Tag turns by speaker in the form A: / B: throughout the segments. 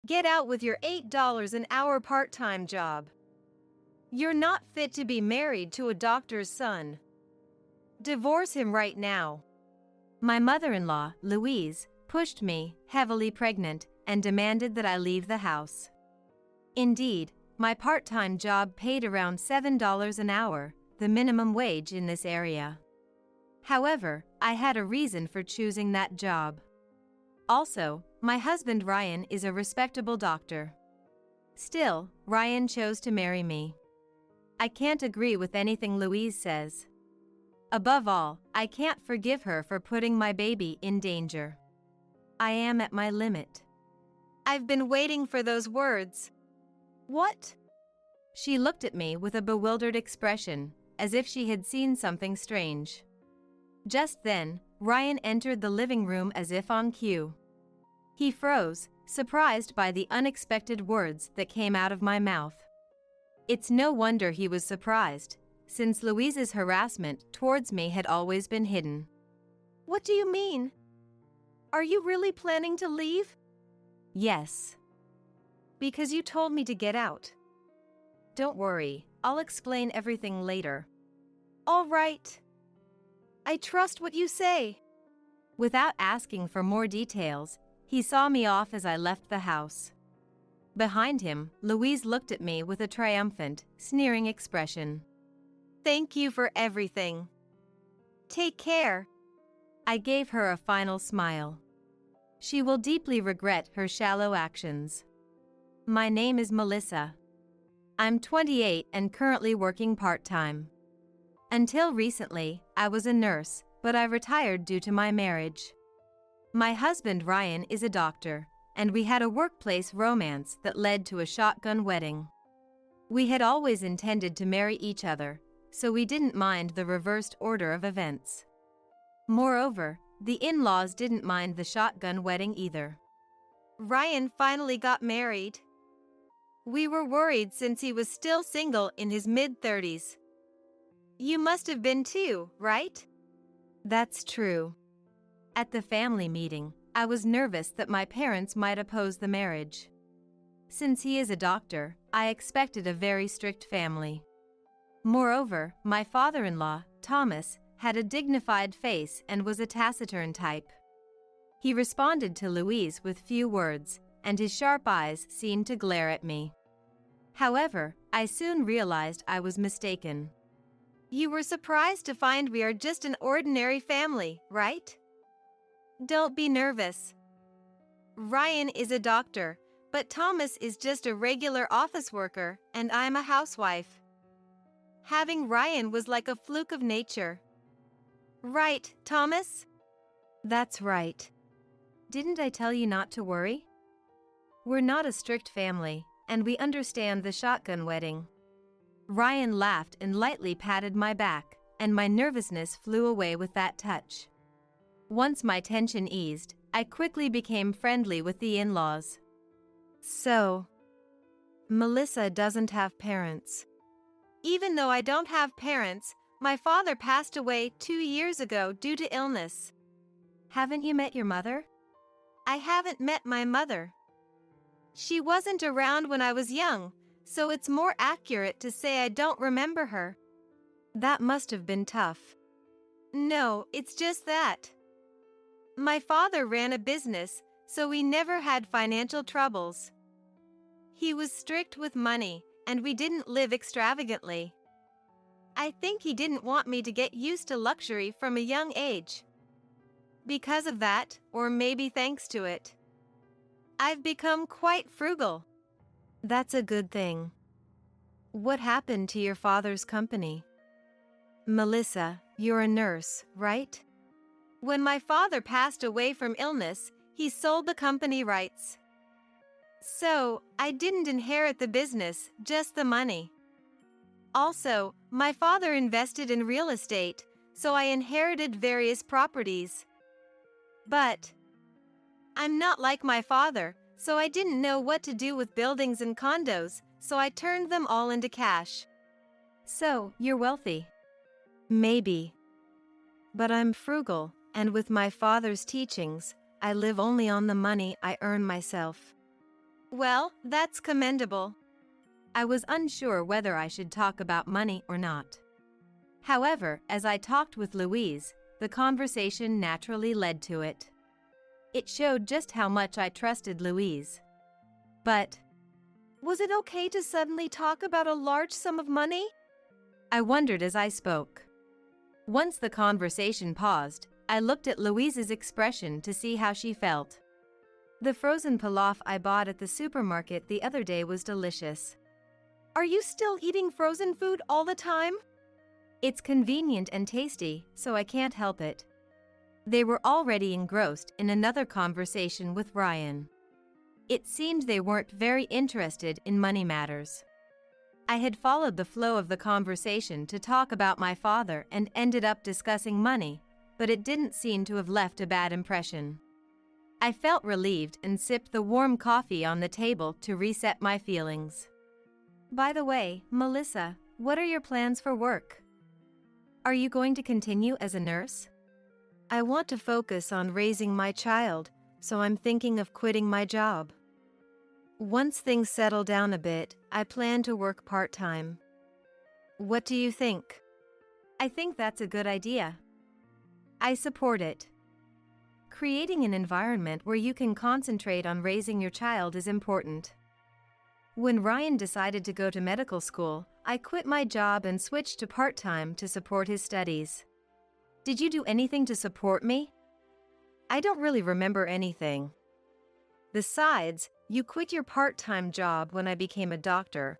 A: Get out with your $8 an hour part-time job. You're not fit to be married to a doctor's son. Divorce him right now. My mother-in-law, Louise, pushed me, heavily pregnant, and demanded that I leave the house. Indeed, my part-time job paid around $7 an hour, the minimum wage in this area. However, I had a reason for choosing that job. Also, my husband Ryan is a respectable doctor. Still, Ryan chose to marry me. I can't agree with anything Louise says. Above all, I can't forgive her for putting my baby in danger. I am at my limit. I've been waiting for those words. What? She looked at me with a bewildered expression, as if she had seen something strange. Just then, Ryan entered the living room as if on cue. He froze, surprised by the unexpected words that came out of my mouth. It's no wonder he was surprised, since Louise's harassment towards me had always been hidden. What do you mean? Are you really planning to leave? Yes. Because you told me to get out. Don't worry, I'll explain everything later. All right. I trust what you say. Without asking for more details, he saw me off as I left the house. Behind him, Louise looked at me with a triumphant, sneering expression. Thank you for everything. Take care. I gave her a final smile. She will deeply regret her shallow actions. My name is Melissa. I'm 28 and currently working part-time. Until recently, I was a nurse, but I retired due to my marriage. My husband Ryan is a doctor, and we had a workplace romance that led to a shotgun wedding. We had always intended to marry each other, so we didn't mind the reversed order of events. Moreover, the in-laws didn't mind the shotgun wedding either. Ryan finally got married. We were worried since he was still single in his mid-30s. You must have been too, right? That's true. At the family meeting, I was nervous that my parents might oppose the marriage. Since he is a doctor, I expected a very strict family. Moreover, my father-in-law, Thomas, had a dignified face and was a taciturn type. He responded to Louise with few words, and his sharp eyes seemed to glare at me. However, I soon realized I was mistaken. You were surprised to find we are just an ordinary family, right? Don't be nervous. Ryan is a doctor, but Thomas is just a regular office worker, and I'm a housewife. Having Ryan was like a fluke of nature. Right, Thomas? That's right. Didn't I tell you not to worry? We're not a strict family, and we understand the shotgun wedding. Ryan laughed and lightly patted my back, and my nervousness flew away with that touch. Once my tension eased, I quickly became friendly with the in-laws. So, Melissa doesn't have parents. Even though I don't have parents, my father passed away 2 years ago due to illness. Haven't you met your mother? I haven't met my mother. She wasn't around when I was young, so it's more accurate to say I don't remember her. That must have been tough. No, it's just that. My father ran a business, so we never had financial troubles. He was strict with money, and we didn't live extravagantly. I think he didn't want me to get used to luxury from a young age. Because of that, or maybe thanks to it, I've become quite frugal. That's a good thing. What happened to your father's company? Melissa, you're a nurse, right? When my father passed away from illness, he sold the company rights. So, I didn't inherit the business, just the money. Also, my father invested in real estate, so I inherited various properties. But I'm not like my father, so I didn't know what to do with buildings and condos, so I turned them all into cash. So, you're wealthy? Maybe. But I'm frugal, and with my father's teachings, I live only on the money I earn myself. Well, that's commendable. I was unsure whether I should talk about money or not. However, as I talked with Louise, the conversation naturally led to it. It showed just how much I trusted Louise. But, was it okay to suddenly talk about a large sum of money? I wondered as I spoke. Once the conversation paused, I looked at Louise's expression to see how she felt. The frozen pilaf I bought at the supermarket the other day was delicious. Are you still eating frozen food all the time? It's convenient and tasty, so I can't help it. They were already engrossed in another conversation with Ryan. It seemed they weren't very interested in money matters. I had followed the flow of the conversation to talk about my father and ended up discussing money, but it didn't seem to have left a bad impression. I felt relieved and sipped the warm coffee on the table to reset my feelings. By the way, Melissa, what are your plans for work? Are you going to continue as a nurse? I want to focus on raising my child, so I'm thinking of quitting my job. Once things settle down a bit, I plan to work part-time. What do you think? I think that's a good idea. I support it. Creating an environment where you can concentrate on raising your child is important. When Ryan decided to go to medical school, I quit my job and switched to part-time to support his studies. Did you do anything to support me? I don't really remember anything. Besides, you quit your part-time job when I became a doctor.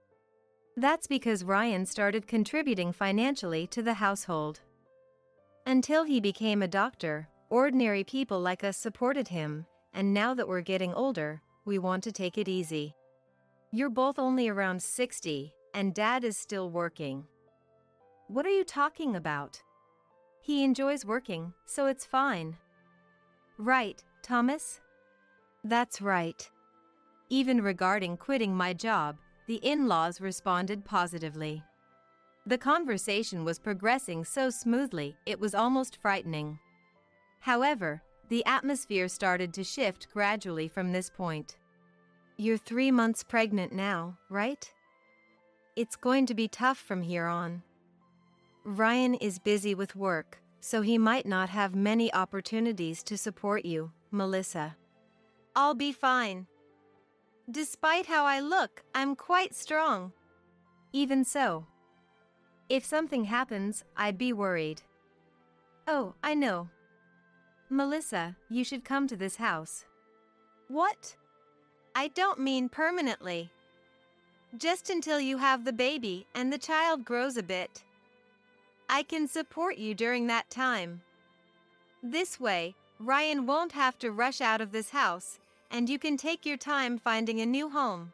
A: That's because Ryan started contributing financially to the household. Until he became a doctor, ordinary people like us supported him, and now that we're getting older, we want to take it easy. You're both only around 60, and Dad is still working. What are you talking about? He enjoys working, so it's fine. Right, Thomas? That's right. Even regarding quitting my job, the in-laws responded positively. The conversation was progressing so smoothly it was almost frightening. However, the atmosphere started to shift gradually from this point. You're 3 months pregnant now, right? It's going to be tough from here on. Ryan is busy with work, so he might not have many opportunities to support you, Melissa. I'll be fine. Despite how I look, I'm quite strong. Even so. If something happens, I'd be worried. Oh, I know. Melissa, you should come to this house. What? I don't mean permanently. Just until you have the baby and the child grows a bit. I can support you during that time. This way, Ryan won't have to rush out of this house, and you can take your time finding a new home.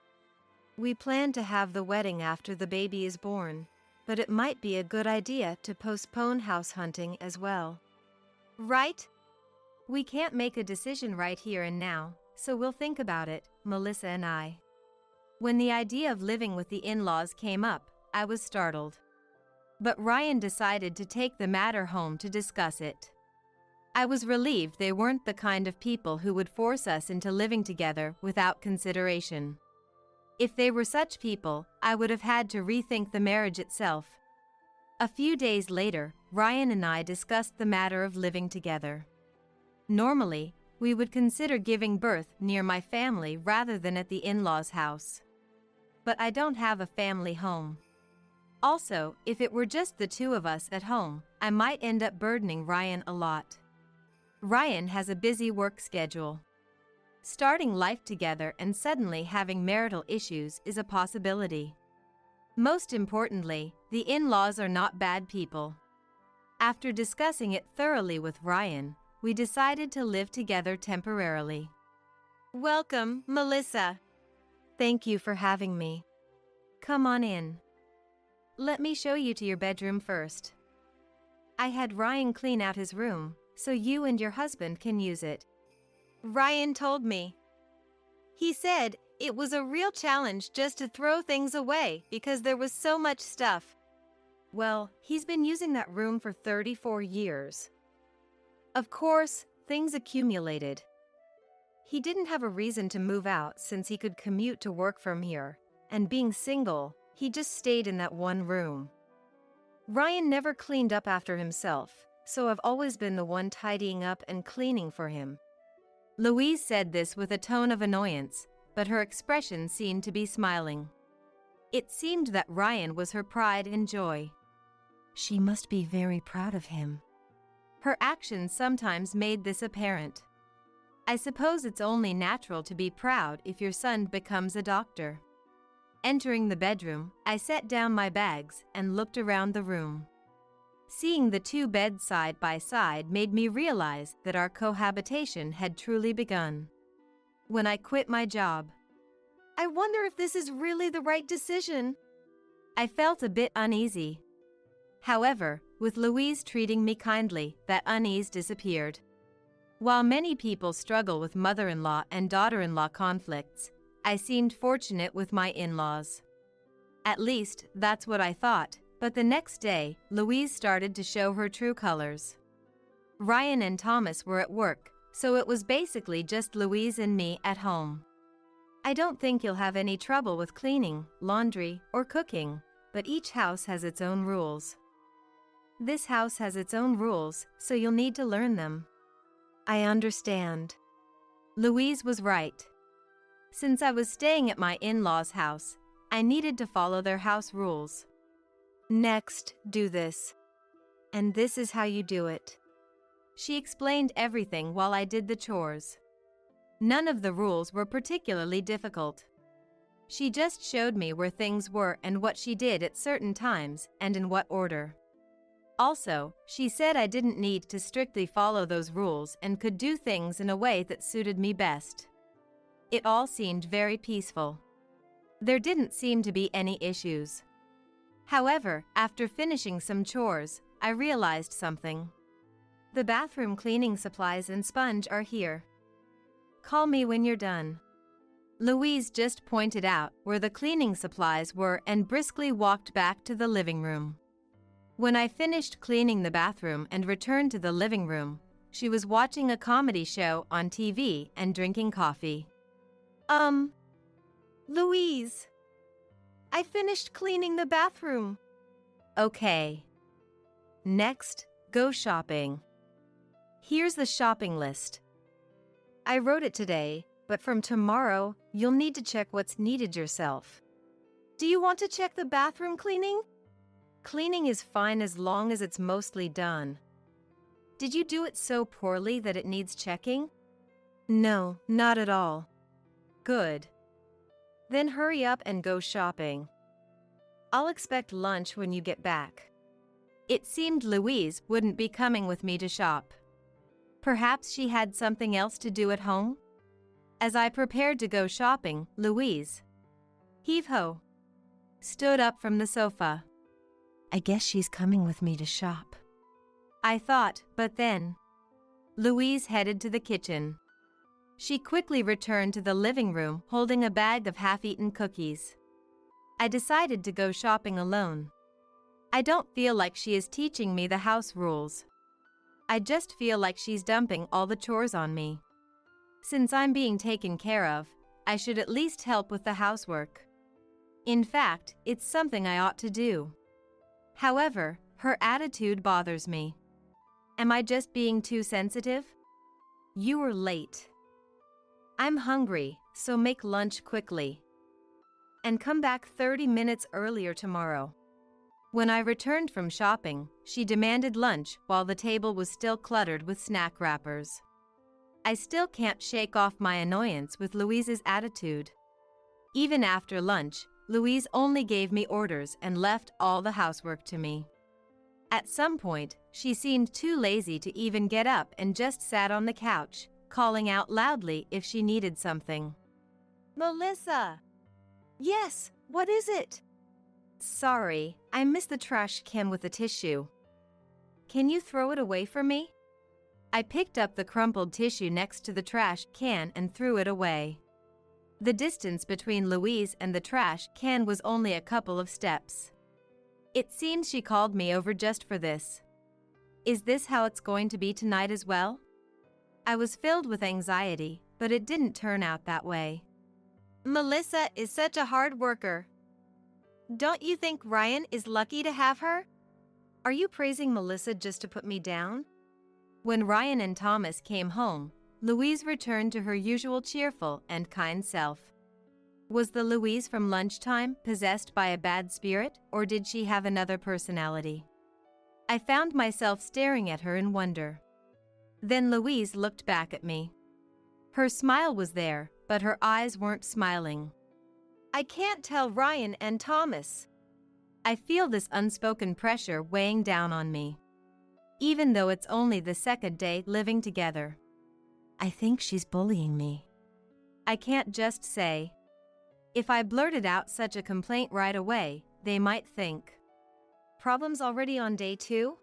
A: We plan to have the wedding after the baby is born, but it might be a good idea to postpone house hunting as well. Right? We can't make a decision right here and now, so we'll think about it, Melissa and I. When the idea of living with the in-laws came up, I was startled. But Ryan decided to take the matter home to discuss it. I was relieved they weren't the kind of people who would force us into living together without consideration. If they were such people, I would have had to rethink the marriage itself. A few days later, Ryan and I discussed the matter of living together. Normally, we would consider giving birth near my family rather than at the in-laws' house. But I don't have a family home. Also, if it were just the two of us at home, I might end up burdening Ryan a lot. Ryan has a busy work schedule. Starting life together and suddenly having marital issues is a possibility. Most importantly, the in-laws are not bad people. After discussing it thoroughly with Ryan, we decided to live together temporarily. Welcome, Melissa. Thank you for having me. Come on in. Let me show you to your bedroom first. I had Ryan clean out his room, so you and your husband can use it. Ryan told me. He said it was a real challenge just to throw things away because there was so much stuff. Well, he's been using that room for 34 years. Of course, things accumulated. He didn't have a reason to move out since he could commute to work from here, and being single, he just stayed in that one room. Ryan never cleaned up after himself, so I've always been the one tidying up and cleaning for him. Louise said this with a tone of annoyance, but her expression seemed to be smiling. It seemed that Ryan was her pride and joy. She must be very proud of him. Her actions sometimes made this apparent. I suppose it's only natural to be proud if your son becomes a doctor. Entering the bedroom, I set down my bags and looked around the room. Seeing the two beds side by side made me realize that our cohabitation had truly begun. When I quit my job, I wonder if this is really the right decision. I felt a bit uneasy. However, with Louise treating me kindly, that unease disappeared. While many people struggle with mother-in-law and daughter-in-law conflicts, I seemed fortunate with my in-laws. At least, that's what I thought, but the next day, Louise started to show her true colors. Ryan and Thomas were at work, so it was basically just Louise and me at home. I don't think you'll have any trouble with cleaning, laundry, or cooking, but each house has its own rules. This house has its own rules, so you'll need to learn them. I understand. Louise was right. Since I was staying at my in-laws' house, I needed to follow their house rules. Next, do this. And this is how you do it. She explained everything while I did the chores. None of the rules were particularly difficult. She just showed me where things were and what she did at certain times and in what order. Also, she said I didn't need to strictly follow those rules and could do things in a way that suited me best. It all seemed very peaceful. There didn't seem to be any issues. However, after finishing some chores, I realized something. The bathroom cleaning supplies and sponge are here. Call me when you're done. Louise just pointed out where the cleaning supplies were and briskly walked back to the living room. When I finished cleaning the bathroom and returned to the living room, she was watching a comedy show on TV and drinking coffee. Louise, I finished cleaning the bathroom. Okay. Next, go shopping. Here's the shopping list. I wrote it today, but from tomorrow, you'll need to check what's needed yourself. Do you want to check the bathroom cleaning? Cleaning is fine as long as it's mostly done. Did you do it so poorly that it needs checking? No, not at all. Good. Then hurry up and go shopping. I'll expect lunch when you get back. It seemed Louise wouldn't be coming with me to shop. Perhaps she had something else to do at home? As I prepared to go shopping, Louise, heave-ho, stood up from the sofa. I guess she's coming with me to shop, I thought, but then Louise headed to the kitchen. She quickly returned to the living room holding a bag of half-eaten cookies. I decided to go shopping alone. I don't feel like she is teaching me the house rules. I just feel like she's dumping all the chores on me. Since I'm being taken care of, I should at least help with the housework. In fact, it's something I ought to do. However, her attitude bothers me. Am I just being too sensitive? You were late. I'm hungry, so make lunch quickly. And come back 30 minutes earlier tomorrow. When I returned from shopping, she demanded lunch while the table was still cluttered with snack wrappers. I still can't shake off my annoyance with Louise's attitude. Even after lunch, Louise only gave me orders and left all the housework to me. At some point, she seemed too lazy to even get up and just sat on the couch, calling out loudly if she needed something. Melissa! Yes, what is it? Sorry, I missed the trash can with the tissue. Can you throw it away for me? I picked up the crumpled tissue next to the trash can and threw it away. The distance between Louise and the trash can was only a couple of steps. It seems she called me over just for this. Is this how it's going to be tonight as well? I was filled with anxiety, but it didn't turn out that way. Melissa is such a hard worker. Don't you think Ryan is lucky to have her? Are you praising Melissa just to put me down? When Ryan and Thomas came home, Louise returned to her usual cheerful and kind self. Was the Louise from lunchtime possessed by a bad spirit, or did she have another personality? I found myself staring at her in wonder. Then Louise looked back at me. Her smile was there, but her eyes weren't smiling. I can't tell Ryan and Thomas. I feel this unspoken pressure weighing down on me. Even though it's only the second day living together. I think she's bullying me. I can't just say. If I blurted out such a complaint right away, they might think. Problems already on day 2?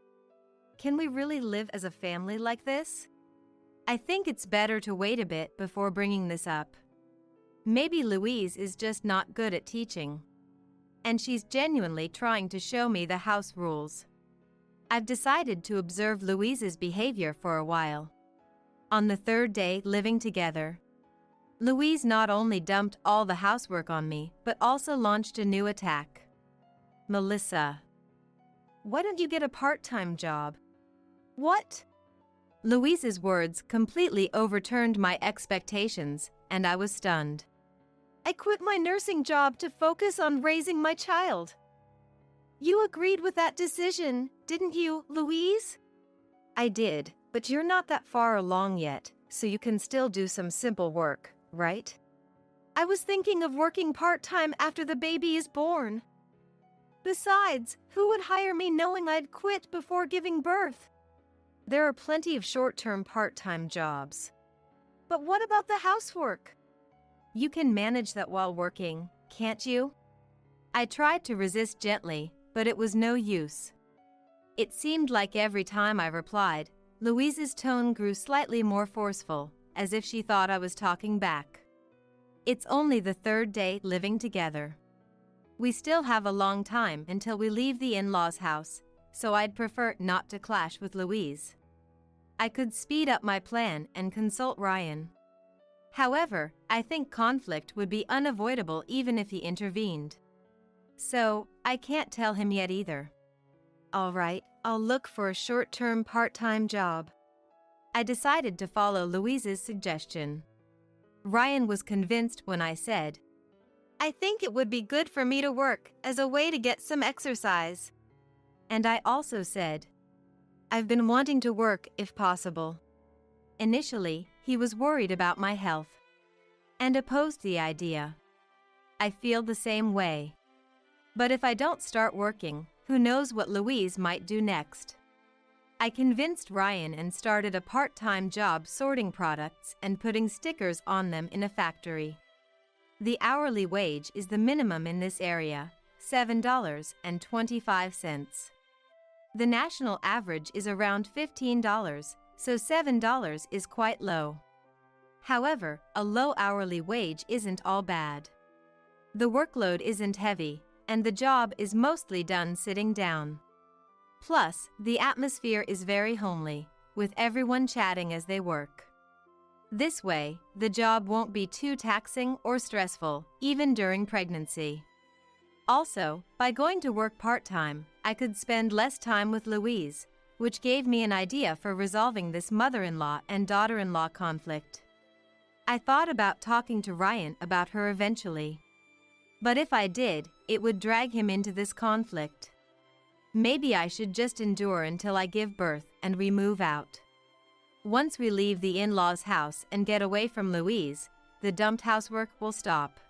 A: Can we really live as a family like this? I think it's better to wait a bit before bringing this up. Maybe Louise is just not good at teaching. And she's genuinely trying to show me the house rules. I've decided to observe Louise's behavior for a while. On the third day living together, Louise not only dumped all the housework on me, but also launched a new attack. Melissa, why don't you get a part-time job? What? Louise's words completely overturned my expectations, and I was stunned. I quit my nursing job to focus on raising my child. You agreed with that decision, didn't you, Louise? I did, but you're not that far along yet, so you can still do some simple work, right? I was thinking of working part-time after the baby is born. Besides, who would hire me knowing I'd quit before giving birth? There are plenty of short-term part-time jobs. But what about the housework? You can manage that while working, can't you? I tried to resist gently, but it was no use. It seemed like every time I replied, Louise's tone grew slightly more forceful, as if she thought I was talking back. It's only the third day living together. We still have a long time until we leave the in-laws' house, so I'd prefer not to clash with Louise. I could speed up my plan and consult Ryan. However, I think conflict would be unavoidable even if he intervened. So, I can't tell him yet either. All right, I'll look for a short-term part-time job. I decided to follow Louise's suggestion. Ryan was convinced when I said, I think it would be good for me to work as a way to get some exercise. And I also said, I've been wanting to work if possible. Initially, he was worried about my health and opposed the idea. I feel the same way. But if I don't start working, who knows what Louise might do next? I convinced Ryan and started a part-time job sorting products and putting stickers on them in a factory. The hourly wage is the minimum in this area, $7.25. The national average is around $15, so $7 is quite low. However, a low hourly wage isn't all bad. The workload isn't heavy, and the job is mostly done sitting down. Plus, the atmosphere is very homely, with everyone chatting as they work. This way, the job won't be too taxing or stressful, even during pregnancy. Also, by going to work part-time, I could spend less time with Louise, which gave me an idea for resolving this mother-in-law and daughter-in-law conflict. I thought about talking to Ryan about her eventually. But if I did, it would drag him into this conflict. Maybe I should just endure until I give birth and we move out. Once we leave the in-laws' house and get away from Louise, the dumped housework will stop.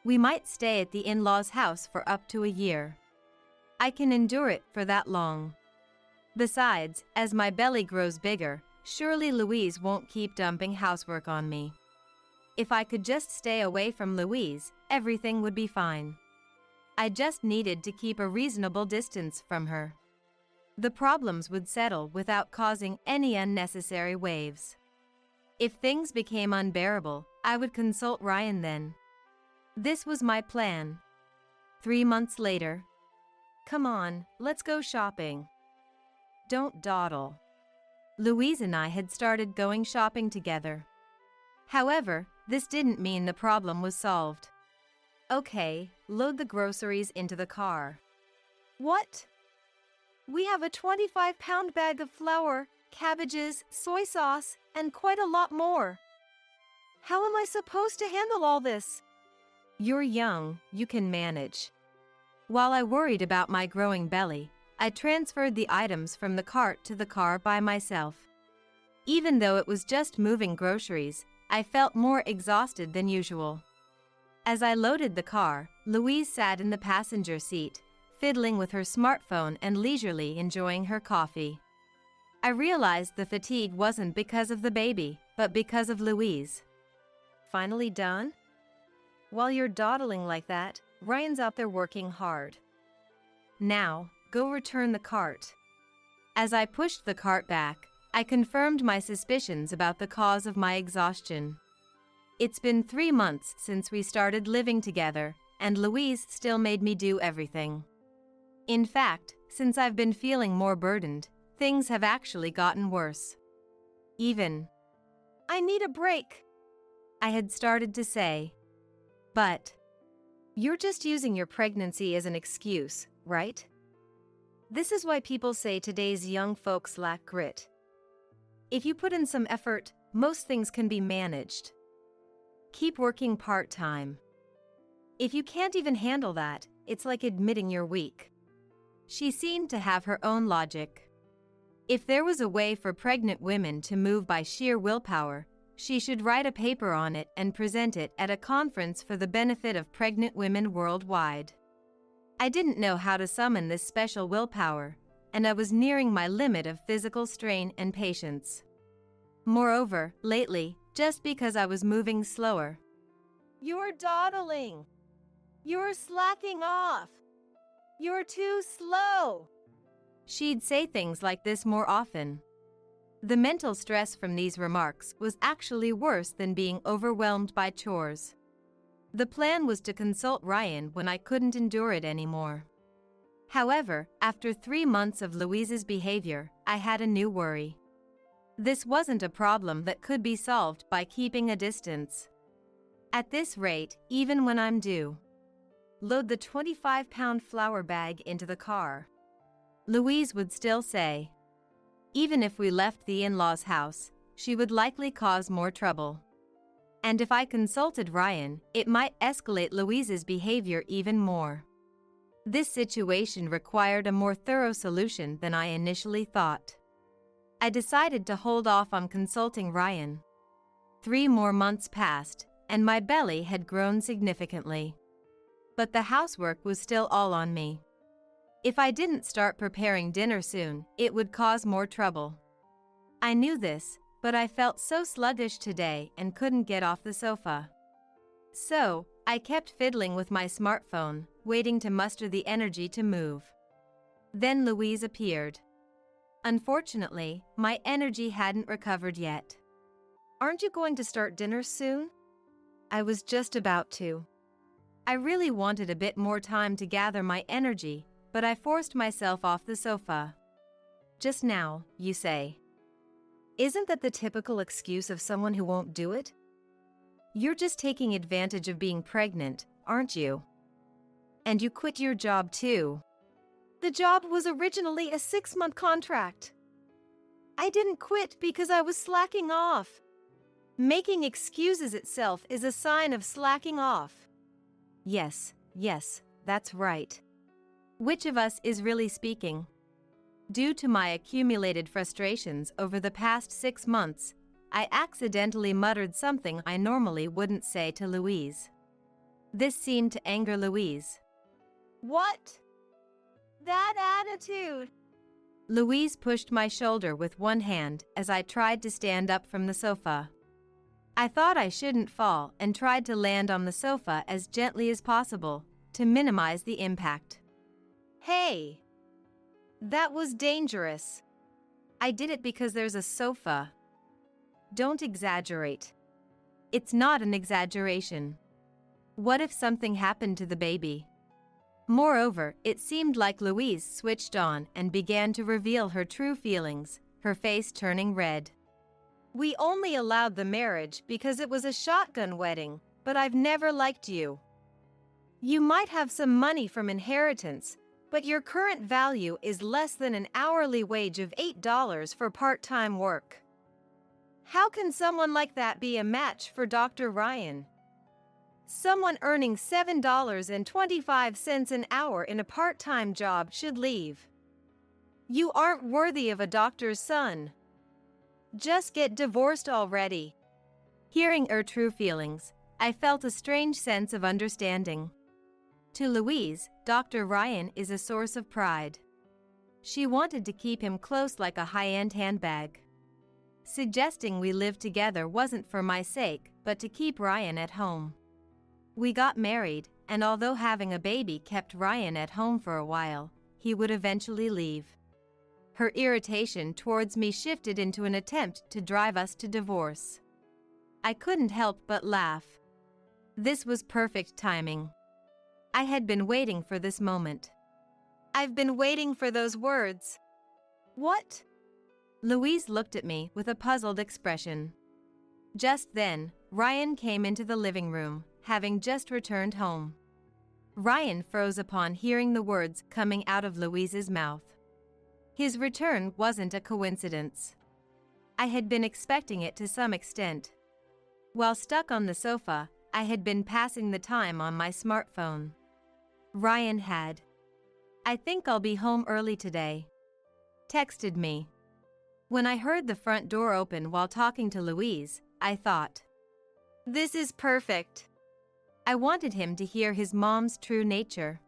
A: We might stay at the in-laws' house for up to a year. I can endure it for that long. Besides, as my belly grows bigger, surely Louise won't keep dumping housework on me. If I could just stay away from Louise, everything would be fine. I just needed to keep a reasonable distance from her. The problems would settle without causing any unnecessary waves. If things became unbearable, I would consult Ryan then. This was my plan. 3 months later. Come on, let's go shopping. Don't dawdle. Louise and I had started going shopping together. However, this didn't mean the problem was solved. Okay, load the groceries into the car. What? We have a 25-pound bag of flour, cabbages, soy sauce, and quite a lot more. How am I supposed to handle all this? You're young, you can manage. While I worried about my growing belly, I transferred the items from the cart to the car by myself. Even though it was just moving groceries, I felt more exhausted than usual. As I loaded the car, Louise sat in the passenger seat, fiddling with her smartphone and leisurely enjoying her coffee. I realized the fatigue wasn't because of the baby, but because of Louise. Finally done? While you're dawdling like that, Ryan's out there working hard. Now, go return the cart. As I pushed the cart back, I confirmed my suspicions about the cause of my exhaustion. It's been 3 months since we started living together, and Louise still made me do everything. In fact, since I've been feeling more burdened, things have actually gotten worse. I need a break, I had started to say. But you're just using your pregnancy as an excuse, right? This is why people say today's young folks lack grit. If you put in some effort, most things can be managed. Keep working part-time. If you can't even handle that, it's like admitting you're weak. She seemed to have her own logic. If there was a way for pregnant women to move by sheer willpower, she should write a paper on it and present it at a conference for the benefit of pregnant women worldwide. I didn't know how to summon this special willpower, and I was nearing my limit of physical strain and patience. Moreover, lately, just because I was moving slower. You're dawdling. You're slacking off. You're too slow. She'd say things like this more often. The mental stress from these remarks was actually worse than being overwhelmed by chores. The plan was to consult Ryan when I couldn't endure it anymore. However, after 3 months of Louise's behavior, I had a new worry. This wasn't a problem that could be solved by keeping a distance. At this rate, even when I'm due, load the 25-pound flour bag into the car, Louise would still say. Even if we left the in-laws' house, she would likely cause more trouble. And if I consulted Ryan, it might escalate Louise's behavior even more. This situation required a more thorough solution than I initially thought. I decided to hold off on consulting Ryan. 3 more months passed, and my belly had grown significantly. But the housework was still all on me. If I didn't start preparing dinner soon, it would cause more trouble. I knew this, but I felt so sluggish today and couldn't get off the sofa. So, I kept fiddling with my smartphone, waiting to muster the energy to move. Then Louise appeared. Unfortunately, my energy hadn't recovered yet. Aren't you going to start dinner soon? I was just about to. I really wanted a bit more time to gather my energy, but I forced myself off the sofa. Just now, you say. Isn't that the typical excuse of someone who won't do it? You're just taking advantage of being pregnant, aren't you? And you quit your job too. The job was originally a 6-month contract. I didn't quit because I was slacking off. Making excuses itself is a sign of slacking off. Yes, that's right. Which of us is really speaking? Due to my accumulated frustrations over the past 6 months, I accidentally muttered something I normally wouldn't say to Louise. This seemed to anger Louise. What? That attitude! Louise pushed my shoulder with one hand as I tried to stand up from the sofa. I thought I shouldn't fall and tried to land on the sofa as gently as possible to minimize the impact. Hey! That was dangerous. I did it because there's a sofa. Don't exaggerate. It's not an exaggeration. What if something happened to the baby? Moreover, it seemed like Louise switched on and began to reveal her true feelings, her face turning red. We only allowed the marriage because it was a shotgun wedding, but I've never liked you. You might have some money from inheritance, but your current value is less than an hourly wage of $8 for part-time work. How can someone like that be a match for Dr. Ryan? Someone earning $7.25 an hour in a part-time job should leave. You aren't worthy of a doctor's son. Just get divorced already. Hearing her true feelings, I felt a strange sense of understanding. To Louise, Dr. Ryan is a source of pride. She wanted to keep him close like a high-end handbag. Suggesting we live together wasn't for my sake, but to keep Ryan at home. We got married, and although having a baby kept Ryan at home for a while, he would eventually leave. Her irritation towards me shifted into an attempt to drive us to divorce. I couldn't help but laugh. This was perfect timing. I had been waiting for this moment. I've been waiting for those words. What? Louise looked at me with a puzzled expression. Just then, Ryan came into the living room, having just returned home. Ryan froze upon hearing the words coming out of Louise's mouth. His return wasn't a coincidence. I had been expecting it to some extent. While stuck on the sofa, I had been passing the time on my smartphone. Ryan had, "I think I'll be home early today," texted me. When I heard the front door open while talking to Louise, I thought, "This is perfect." I wanted him to hear his mom's true nature.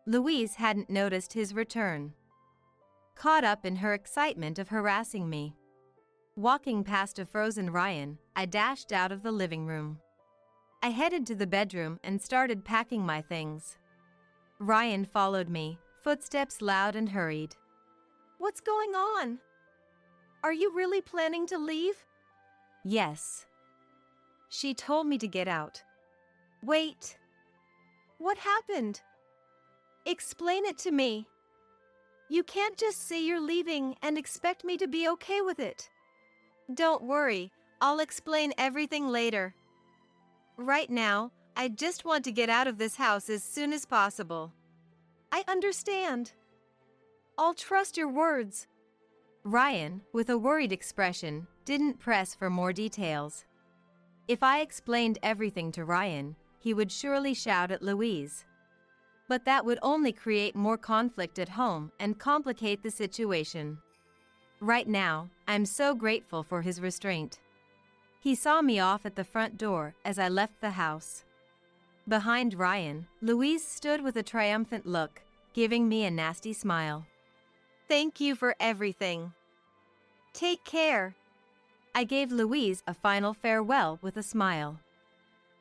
A: Louise hadn't noticed his return. Caught up in her excitement of harassing me. Walking past a frozen Ryan, I dashed out of the living room. I headed to the bedroom and started packing my things. Ryan followed me, footsteps loud and hurried. "What's going on? Are you really planning to leave?" "Yes." She told me to get out. "Wait. What happened? Explain it to me. You can't just say you're leaving and expect me to be okay with it." "Don't worry, I'll explain everything later. Right now, I just want to get out of this house as soon as possible." "I understand. I'll trust your words." Ryan, with a worried expression, didn't press for more details. If I explained everything to Ryan, he would surely shout at Louise. But that would only create more conflict at home and complicate the situation. Right now, I'm so grateful for his restraint. He saw me off at the front door as I left the house. Behind Ryan, Louise stood with a triumphant look, giving me a nasty smile. "Thank you for everything. Take care." I gave Louise a final farewell with a smile.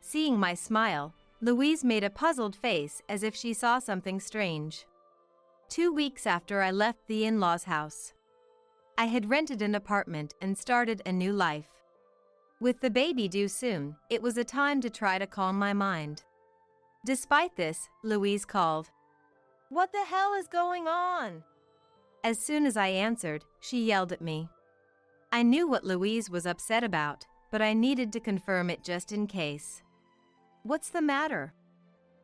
A: Seeing my smile, Louise made a puzzled face as if she saw something strange. 2 weeks after I left the in-laws' house, I had rented an apartment and started a new life. With the baby due soon, it was a time to try to calm my mind. Despite this, Louise called. "What the hell is going on?" As soon as I answered, she yelled at me. I knew what Louise was upset about, but I needed to confirm it just in case. "What's the matter?"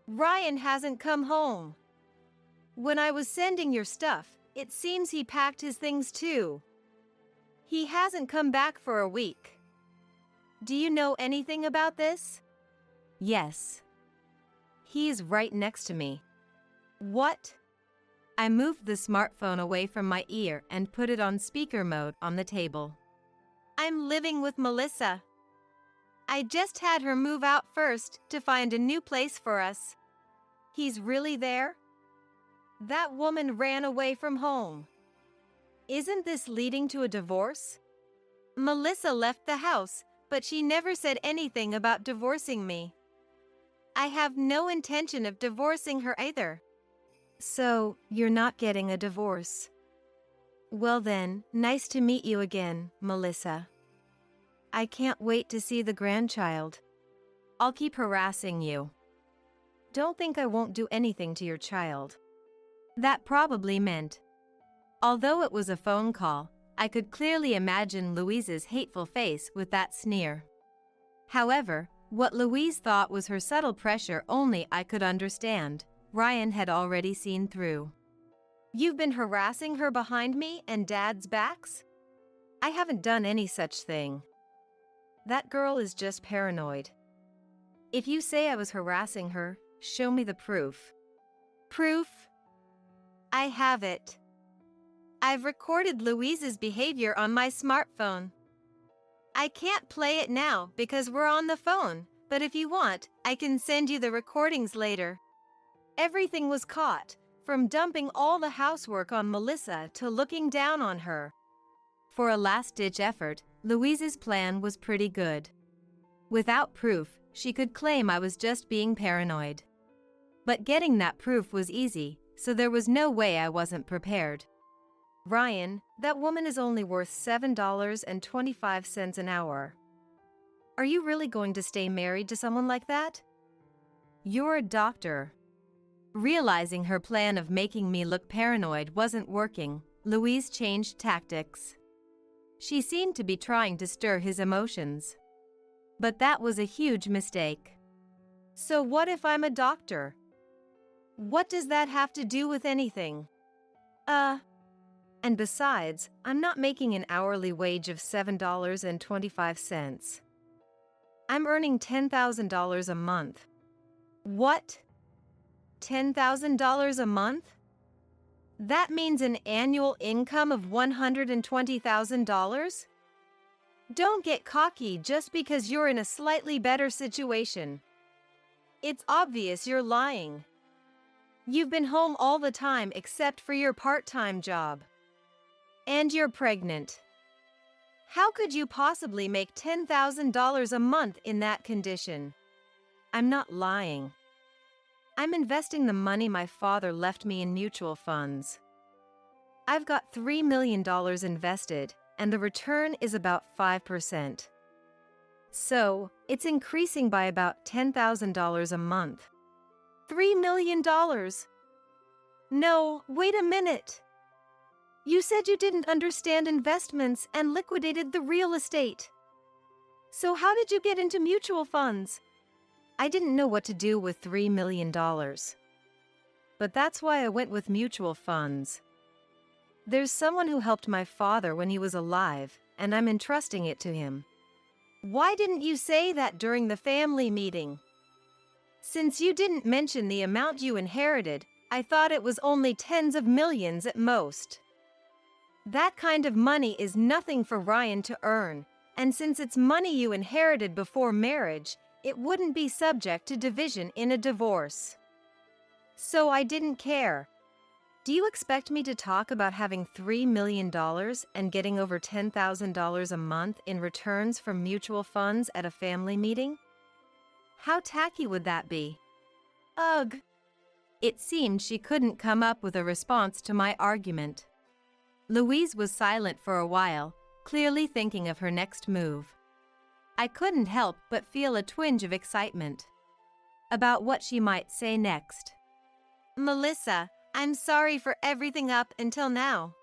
A: "Ryan hasn't come home. When I was sending your stuff, it seems he packed his things too. He hasn't come back for a week. Do you know anything about this?" "Yes. He's right next to me." "What?" I moved the smartphone away from my ear and put it on speaker mode on the table. "I'm living with Melissa. I just had her move out first to find a new place for us." "He's really there?" "That woman ran away from home." "Isn't this leading to a divorce?" "Melissa left the house, but she never said anything about divorcing me." "I have no intention of divorcing her either." "So, you're not getting a divorce. Well then, nice to meet you again, Melissa. I can't wait to see the grandchild. I'll keep harassing you. Don't think I won't do anything to your child." That probably meant. Although it was a phone call, I could clearly imagine Louise's hateful face with that sneer. However, what Louise thought was her subtle pressure only I could understand, Ryan had already seen through. "You've been harassing her behind me and Dad's backs?" "I haven't done any such thing. That girl is just paranoid." "If you say I was harassing her, show me the proof." "Proof? I have it. I've recorded Louise's behavior on my smartphone. I can't play it now because we're on the phone, but if you want, I can send you the recordings later." Everything was caught, from dumping all the housework on Melissa to looking down on her. For a last-ditch effort, Louise's plan was pretty good. Without proof, she could claim I was just being paranoid. But getting that proof was easy, so there was no way I wasn't prepared. "Ryan, that woman is only worth $7.25 an hour. Are you really going to stay married to someone like that? You're a doctor." Realizing her plan of making me look paranoid wasn't working, Louise changed tactics. She seemed to be trying to stir his emotions. But that was a huge mistake. "So what if I'm a doctor? What does that have to do with anything?" And besides, I'm not making an hourly wage of $7.25. I'm earning $10,000 a month." "What? $10,000 a month? That means an annual income of $120,000? Don't get cocky just because you're in a slightly better situation. It's obvious you're lying. You've been home all the time except for your part-time job. And you're pregnant. How could you possibly make $10,000 a month in that condition?" "I'm not lying. I'm investing the money my father left me in mutual funds. I've got $3 million invested, and the return is about 5%. So, it's increasing by about $10,000 a month." $3 million? No, wait a minute. You said you didn't understand investments and liquidated the real estate. So how did you get into mutual funds? I didn't know what to do with $3 million. But that's why I went with mutual funds. There's someone who helped my father when he was alive, and I'm entrusting it to him. Why didn't you say that during the family meeting? Since you didn't mention the amount you inherited, I thought it was only tens of millions at most. That kind of money is nothing for Ryan to earn, and since it's money you inherited before marriage, it wouldn't be subject to division in a divorce. So I didn't care. Do you expect me to talk about having $3 million and getting over $10,000 a month in returns from mutual funds at a family meeting? How tacky would that be? Ugh. It seemed she couldn't come up with a response to my argument. Louise was silent for a while, clearly thinking of her next move. I couldn't help but feel a twinge of excitement about what she might say next. "Melissa, I'm sorry for everything up until now.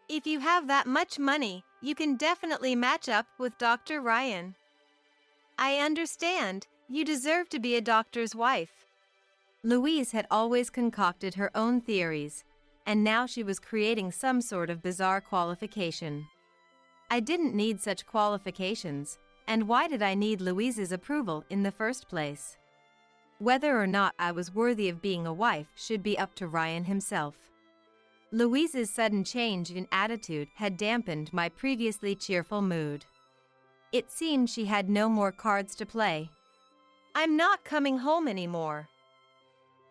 A: If you have that much money, you can definitely match up with Dr. Ryan. I understand, you deserve to be a doctor's wife." Louise had always concocted her own theories, and now she was creating some sort of bizarre qualification. I didn't need such qualifications, and why did I need Louise's approval in the first place? Whether or not I was worthy of being a wife should be up to Ryan himself. Louise's sudden change in attitude had dampened my previously cheerful mood. It seemed she had no more cards to play. "I'm not coming home anymore.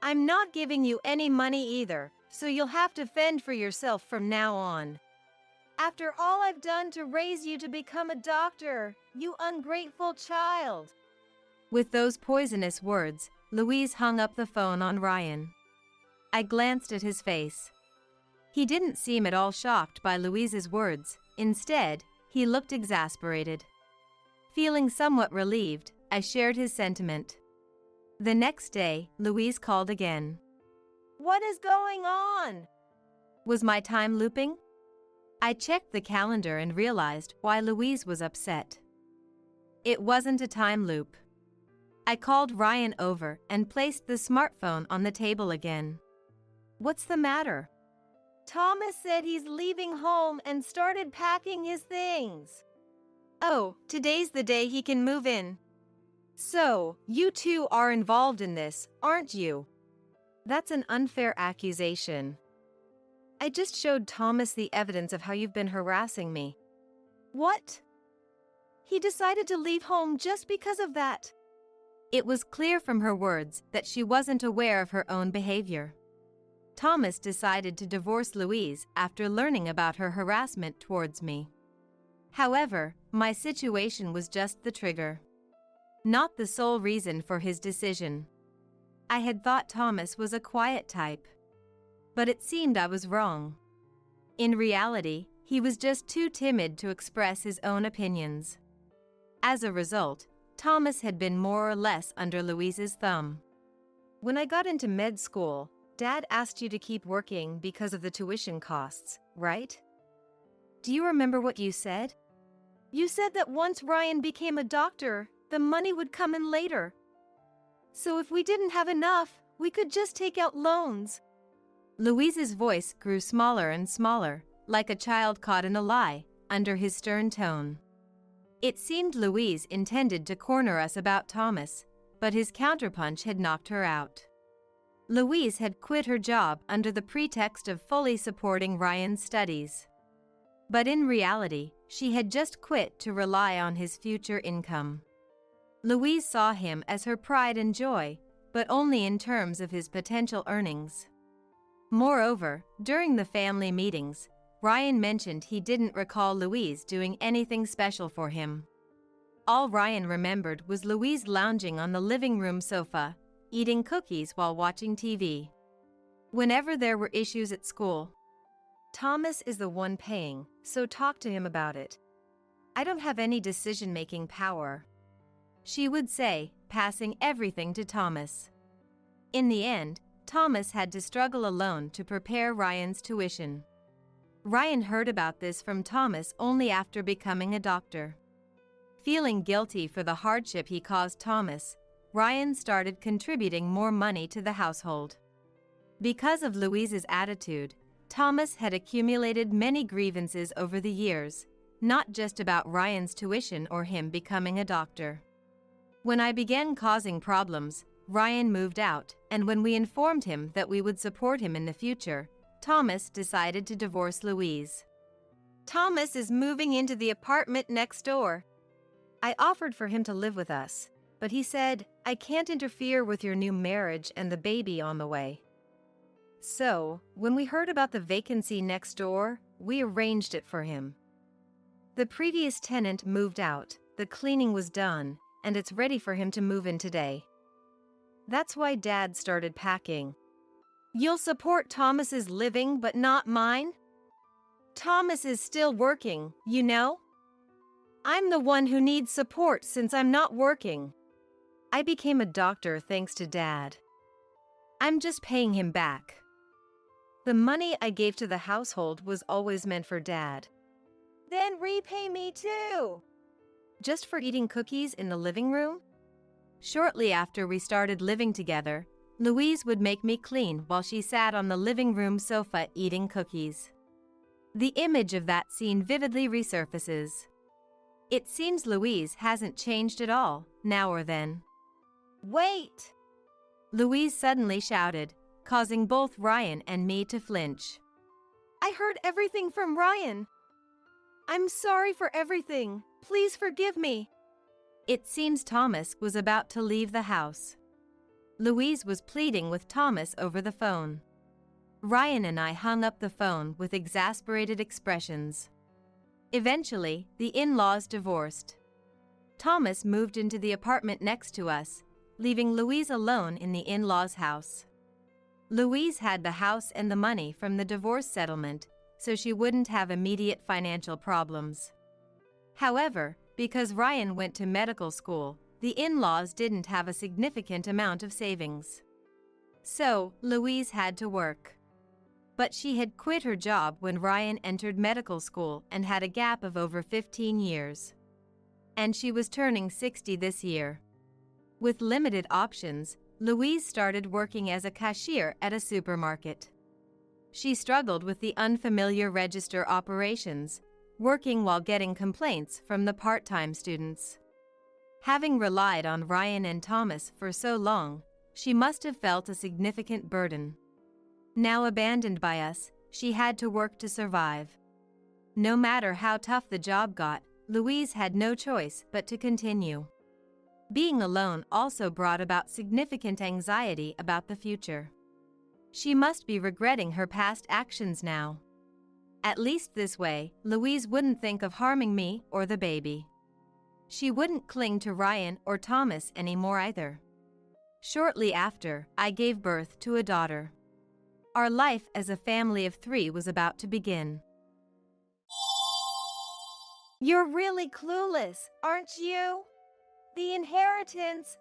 A: I'm not giving you any money either, so you'll have to fend for yourself from now on. After all I've done to raise you to become a doctor, you ungrateful child." With those poisonous words, Louise hung up the phone on Ryan. I glanced at his face. He didn't seem at all shocked by Louise's words. Instead, he looked exasperated. Feeling somewhat relieved, I shared his sentiment. The next day, Louise called again. "What is going on?" Was my time looping? I checked the calendar and realized why Louise was upset. It wasn't a time loop. I called Ryan over and placed the smartphone on the table again. What's the matter? Thomas said he's leaving home and started packing his things. Oh, today's the day he can move in. So, you two are involved in this, aren't you? That's an unfair accusation. I just showed Thomas the evidence of how you've been harassing me. What? He decided to leave home just because of that. It was clear from her words that she wasn't aware of her own behavior. Thomas decided to divorce Louise after learning about her harassment towards me. However, my situation was just the trigger, not the sole reason for his decision. I had thought Thomas was a quiet type, but it seemed I was wrong. In reality, he was just too timid to express his own opinions. As a result, Thomas had been more or less under Louise's thumb. When I got into med school, Dad asked you to keep working because of the tuition costs, right? Do you remember what you said? You said that once Ryan became a doctor, the money would come in later. So if we didn't have enough, we could just take out loans. Louise's voice grew smaller and smaller, like a child caught in a lie, under his stern tone. It seemed Louise intended to corner us about Thomas, but his counterpunch had knocked her out. Louise had quit her job under the pretext of fully supporting Ryan's studies. But in reality, she had just quit to rely on his future income. Louise saw him as her pride and joy, but only in terms of his potential earnings. Moreover, during the family meetings, Ryan mentioned he didn't recall Louise doing anything special for him. All Ryan remembered was Louise lounging on the living room sofa, eating cookies while watching TV. Whenever there were issues at school, Thomas is the one paying, so talk to him about it. I don't have any decision-making power, she would say, passing everything to Thomas. In the end, Thomas had to struggle alone to prepare Ryan's tuition. Ryan heard about this from Thomas only after becoming a doctor. Feeling guilty for the hardship he caused Thomas, Ryan started contributing more money to the household. Because of Louise's attitude, Thomas had accumulated many grievances over the years, not just about Ryan's tuition or him becoming a doctor. When I began causing problems, Ryan moved out, and when we informed him that we would support him in the future, Thomas decided to divorce Louise. Thomas is moving into the apartment next door. I offered for him to live with us, but he said, I can't interfere with your new marriage and the baby on the way. So, when we heard about the vacancy next door, we arranged it for him. The previous tenant moved out, the cleaning was done, and it's ready for him to move in today. That's why Dad started packing. You'll support Thomas's living but not mine? Thomas is still working, you know? I'm the one who needs support since I'm not working. I became a doctor thanks to Dad. I'm just paying him back. The money I gave to the household was always meant for Dad. Then repay me too. Just for eating cookies in the living room? Shortly after we started living together, Louise would make me clean while she sat on the living room sofa eating cookies. The image of that scene vividly resurfaces. It seems Louise hasn't changed at all, now or then. Wait! Louise suddenly shouted, causing both Ryan and me to flinch. I heard everything from Ryan. I'm sorry for everything. Please forgive me. It seems Thomas was about to leave the house. Louise was pleading with Thomas over the phone. Ryan and I hung up the phone with exasperated expressions. Eventually, the in-laws divorced. Thomas moved into the apartment next to us, leaving Louise alone in the in-laws' house. Louise had the house and the money from the divorce settlement, so she wouldn't have immediate financial problems. However, because Ryan went to medical school, the in-laws didn't have a significant amount of savings. So, Louise had to work. But she had quit her job when Ryan entered medical school and had a gap of over 15 years. And she was turning 60 this year. With limited options, Louise started working as a cashier at a supermarket. She struggled with the unfamiliar register operations, working while getting complaints from the part-time students. Having relied on Ryan and Thomas for so long, she must have felt a significant burden. Now abandoned by us, she had to work to survive. No matter how tough the job got, Louise had no choice but to continue. Being alone also brought about significant anxiety about the future. She must be regretting her past actions now. At least this way, Louise wouldn't think of harming me or the baby. She wouldn't cling to Ryan or Thomas anymore either. Shortly after, I gave birth to a daughter. Our life as a family of 3 was about to begin.
B: You're really clueless, aren't you? The inheritance!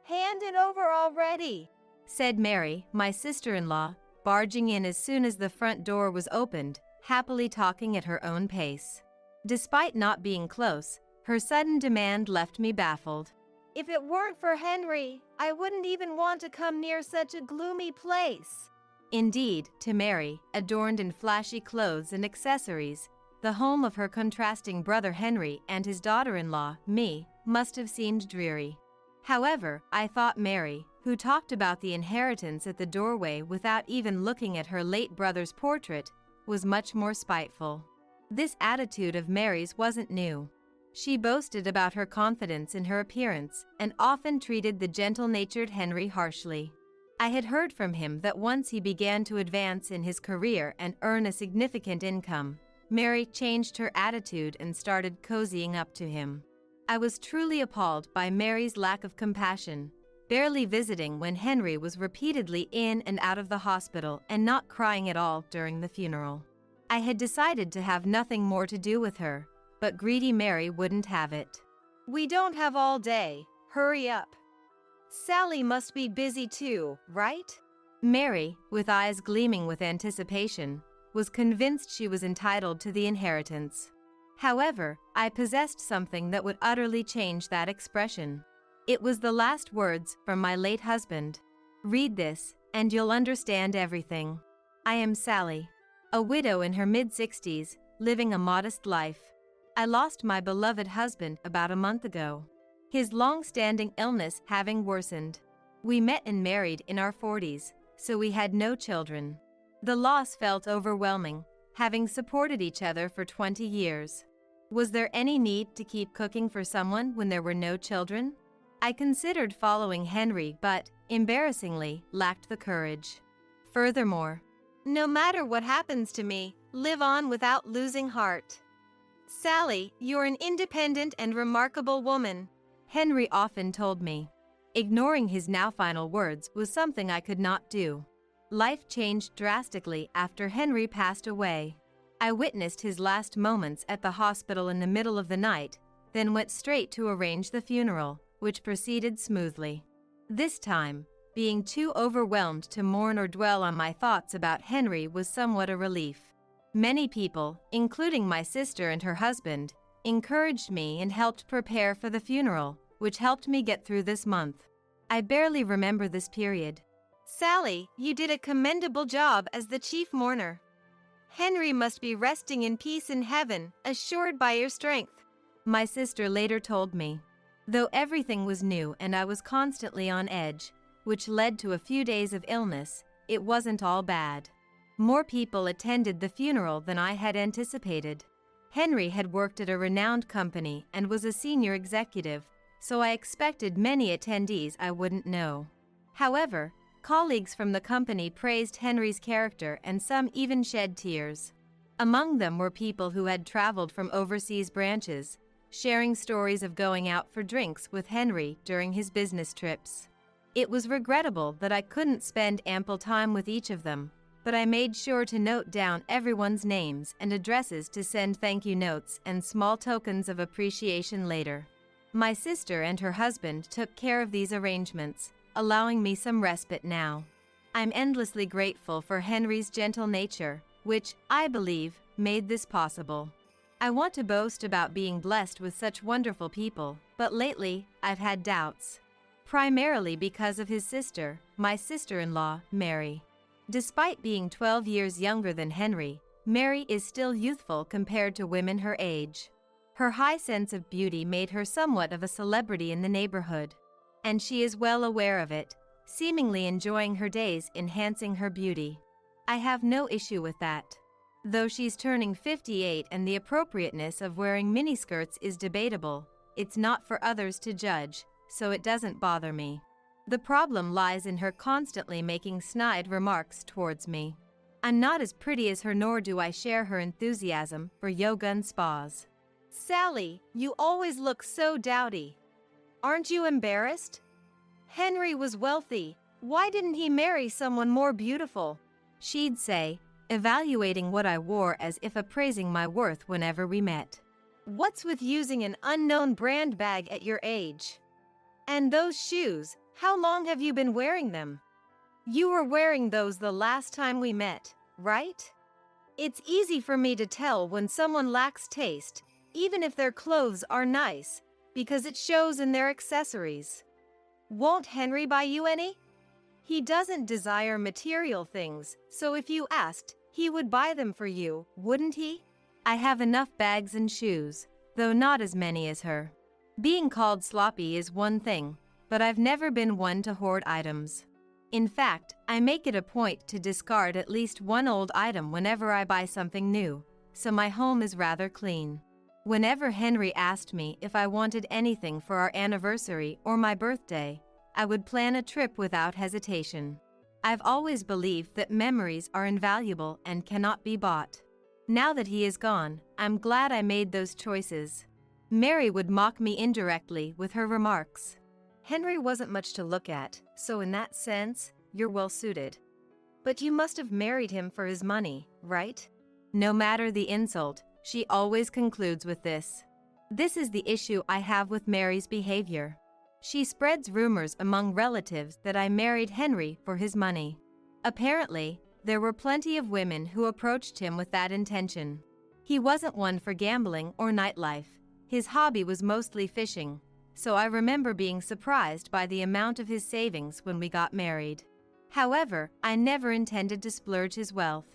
B: Hand it over already,
A: said Mary, my sister-in-law, barging in as soon as the front door was opened, happily talking at her own pace. Despite not being close, her sudden demand left me baffled.
B: If it weren't for Henry, I wouldn't even want to come near such a gloomy place.
A: Indeed, to Mary, adorned in flashy clothes and accessories, the home of her contrasting brother Henry and his daughter-in-law, me, must have seemed dreary. However, I thought Mary, who talked about the inheritance at the doorway without even looking at her late brother's portrait, was much more spiteful. This attitude of Mary's wasn't new. She boasted about her confidence in her appearance and often treated the gentle-natured Henry harshly. I had heard from him that once he began to advance in his career and earn a significant income, Mary changed her attitude and started cozying up to him. I was truly appalled by Mary's lack of compassion, barely visiting when Henry was repeatedly in and out of the hospital and not crying at all during the funeral. I had decided to have nothing more to do with her, but greedy Mary wouldn't have it.
B: We don't have all day, hurry up. Sally must be busy too, right?
A: Mary, with eyes gleaming with anticipation, was convinced she was entitled to the inheritance. However, I possessed something that would utterly change that expression. It was the last words from my late husband. Read this, and you'll understand everything. I am Sally, a widow in her mid-60s, living a modest life. I lost my beloved husband about a month ago, his long-standing illness having worsened. We met and married in our 40s, so we had no children. The loss felt overwhelming, having supported each other for 20 years. Was there any need to keep cooking for someone when there were no children? I considered following Henry but, embarrassingly, lacked the courage. Furthermore,
B: no matter what happens to me, live on without losing heart. Sally, you're an independent and remarkable woman,
A: Henry often told me. Ignoring his now final words was something I could not do. Life changed drastically after Henry passed away. I witnessed his last moments at the hospital in the middle of the night, then went straight to arrange the funeral, which proceeded smoothly. This time, being too overwhelmed to mourn or dwell on my thoughts about Henry was somewhat a relief. Many people, including my sister and her husband, encouraged me and helped prepare for the funeral, which helped me get through this month. I barely remember this period.
B: Sally, you did a commendable job as the chief mourner. Henry must be resting in peace in heaven, assured by your strength,
A: my sister later told me. Though everything was new and I was constantly on edge, which led to a few days of illness, it wasn't all bad. More people attended the funeral than I had anticipated. Henry had worked at a renowned company and was a senior executive, so I expected many attendees I wouldn't know. However, colleagues from the company praised Henry's character and some even shed tears. Among them were people who had traveled from overseas branches, sharing stories of going out for drinks with Henry during his business trips. It was regrettable that I couldn't spend ample time with each of them, but I made sure to note down everyone's names and addresses to send thank you notes and small tokens of appreciation later. My sister and her husband took care of these arrangements, allowing me some respite now. I'm endlessly grateful for Henry's gentle nature, which, I believe, made this possible. I want to boast about being blessed with such wonderful people, but lately, I've had doubts. Primarily because of his sister, my sister-in-law, Mary. Despite being 12 years younger than Henry, Mary is still youthful compared to women her age. Her high sense of beauty made her somewhat of a celebrity in the neighborhood. And she is well aware of it, seemingly enjoying her days enhancing her beauty. I have no issue with that. Though she's turning 58 and the appropriateness of wearing miniskirts is debatable, it's not for others to judge, so it doesn't bother me. The problem lies in her constantly making snide remarks towards me. I'm not as pretty as her, nor do I share her enthusiasm for yoga and spas.
B: Sally, you always look so dowdy. Aren't you embarrassed? Henry was wealthy. Why didn't he marry someone more beautiful?
A: She'd say, evaluating what I wore as if appraising my worth whenever we met.
B: What's with using an unknown brand bag at your age? And those shoes, how long have you been wearing them? You were wearing those the last time we met, right? It's easy for me to tell when someone lacks taste, even if their clothes are nice, because it shows in their accessories. Won't Henry buy you any? He doesn't desire material things, so if you asked, he would buy them for you, wouldn't he?
A: I have enough bags and shoes, though not as many as her. Being called sloppy is one thing, but I've never been one to hoard items. In fact, I make it a point to discard at least one old item whenever I buy something new, so my home is rather clean. Whenever Henry asked me if I wanted anything for our anniversary or my birthday, I would plan a trip without hesitation. I've always believed that memories are invaluable and cannot be bought. Now that he is gone, I'm glad I made those choices. Mary would mock me indirectly with her remarks.
B: Henry wasn't much to look at, so in that sense, you're well suited. But you must have married him for his money, right?
A: No matter the insult, she always concludes with this. This is the issue I have with Mary's behavior. She spreads rumors among relatives that I married Henry for his money. Apparently, there were plenty of women who approached him with that intention. He wasn't one for gambling or nightlife. His hobby was mostly fishing, so I remember being surprised by the amount of his savings when we got married. However, I never intended to splurge his wealth.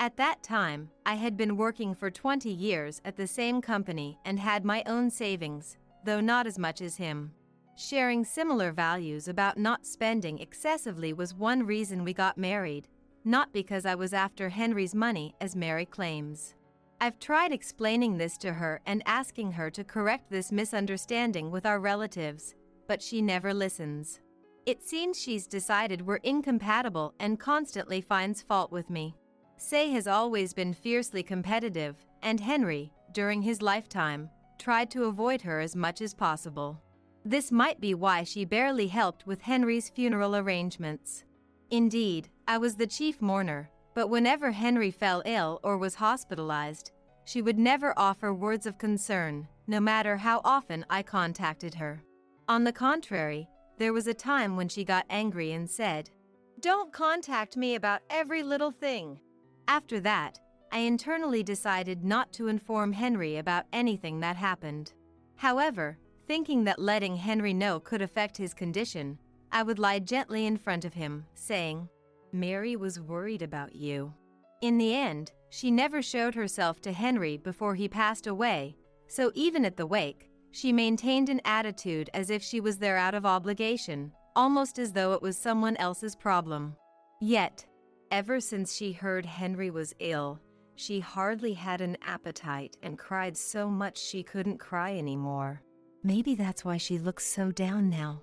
A: At that time, I had been working for 20 years at the same company and had my own savings, though not as much as him. Sharing similar values about not spending excessively was one reason we got married, not because I was after Henry's money as Mary claims. I've tried explaining this to her and asking her to correct this misunderstanding with our relatives, but she never listens. It seems she's decided we're incompatible and constantly finds fault with me. Say has always been fiercely competitive, and Henry, during his lifetime, tried to avoid her as much as possible. This might be why she barely helped with Henry's funeral arrangements. Indeed, I was the chief mourner, but whenever Henry fell ill or was hospitalized, she would never offer words of concern, no matter how often I contacted her. On the contrary, there was a time when she got angry and said,
B: "Don't contact me about every little thing."
A: After that, I internally decided not to inform Henry about anything that happened. However, thinking that letting Henry know could affect his condition, I would lie gently in front of him, saying, "Mary was worried about you." In the end, she never showed herself to Henry before he passed away, so even at the wake, she maintained an attitude as if she was there out of obligation, almost as though it was someone else's problem. Yet, ever since she heard Henry was ill, she hardly had an appetite and cried so much she couldn't cry anymore. Maybe that's why she looks so down now.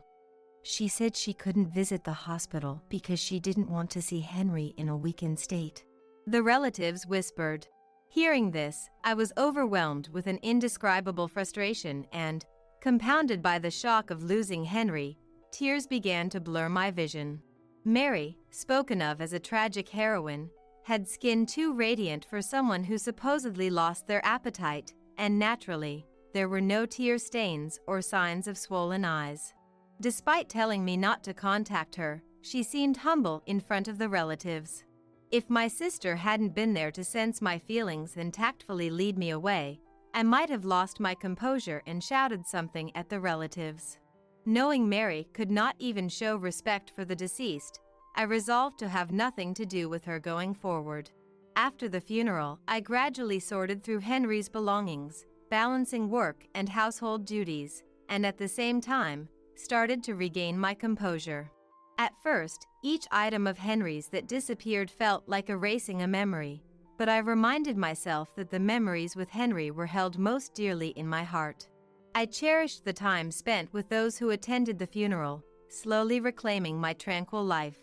A: She said she couldn't visit the hospital because she didn't want to see Henry in a weakened state. The relatives whispered. Hearing this, I was overwhelmed with an indescribable frustration and, compounded by the shock of losing Henry, tears began to blur my vision. Mary, spoken of as a tragic heroine, had skin too radiant for someone who supposedly lost their appetite, and naturally, there were no tear stains or signs of swollen eyes. Despite telling me not to contact her, she seemed humble in front of the relatives. If my sister hadn't been there to sense my feelings and tactfully lead me away, I might have lost my composure and shouted something at the relatives. Knowing Mary could not even show respect for the deceased, I resolved to have nothing to do with her going forward. After the funeral, I gradually sorted through Henry's belongings, balancing work and household duties, and at the same time, started to regain my composure. At first, each item of Henry's that disappeared felt like erasing a memory, but I reminded myself that the memories with Henry were held most dearly in my heart. I cherished the time spent with those who attended the funeral, slowly reclaiming my tranquil life.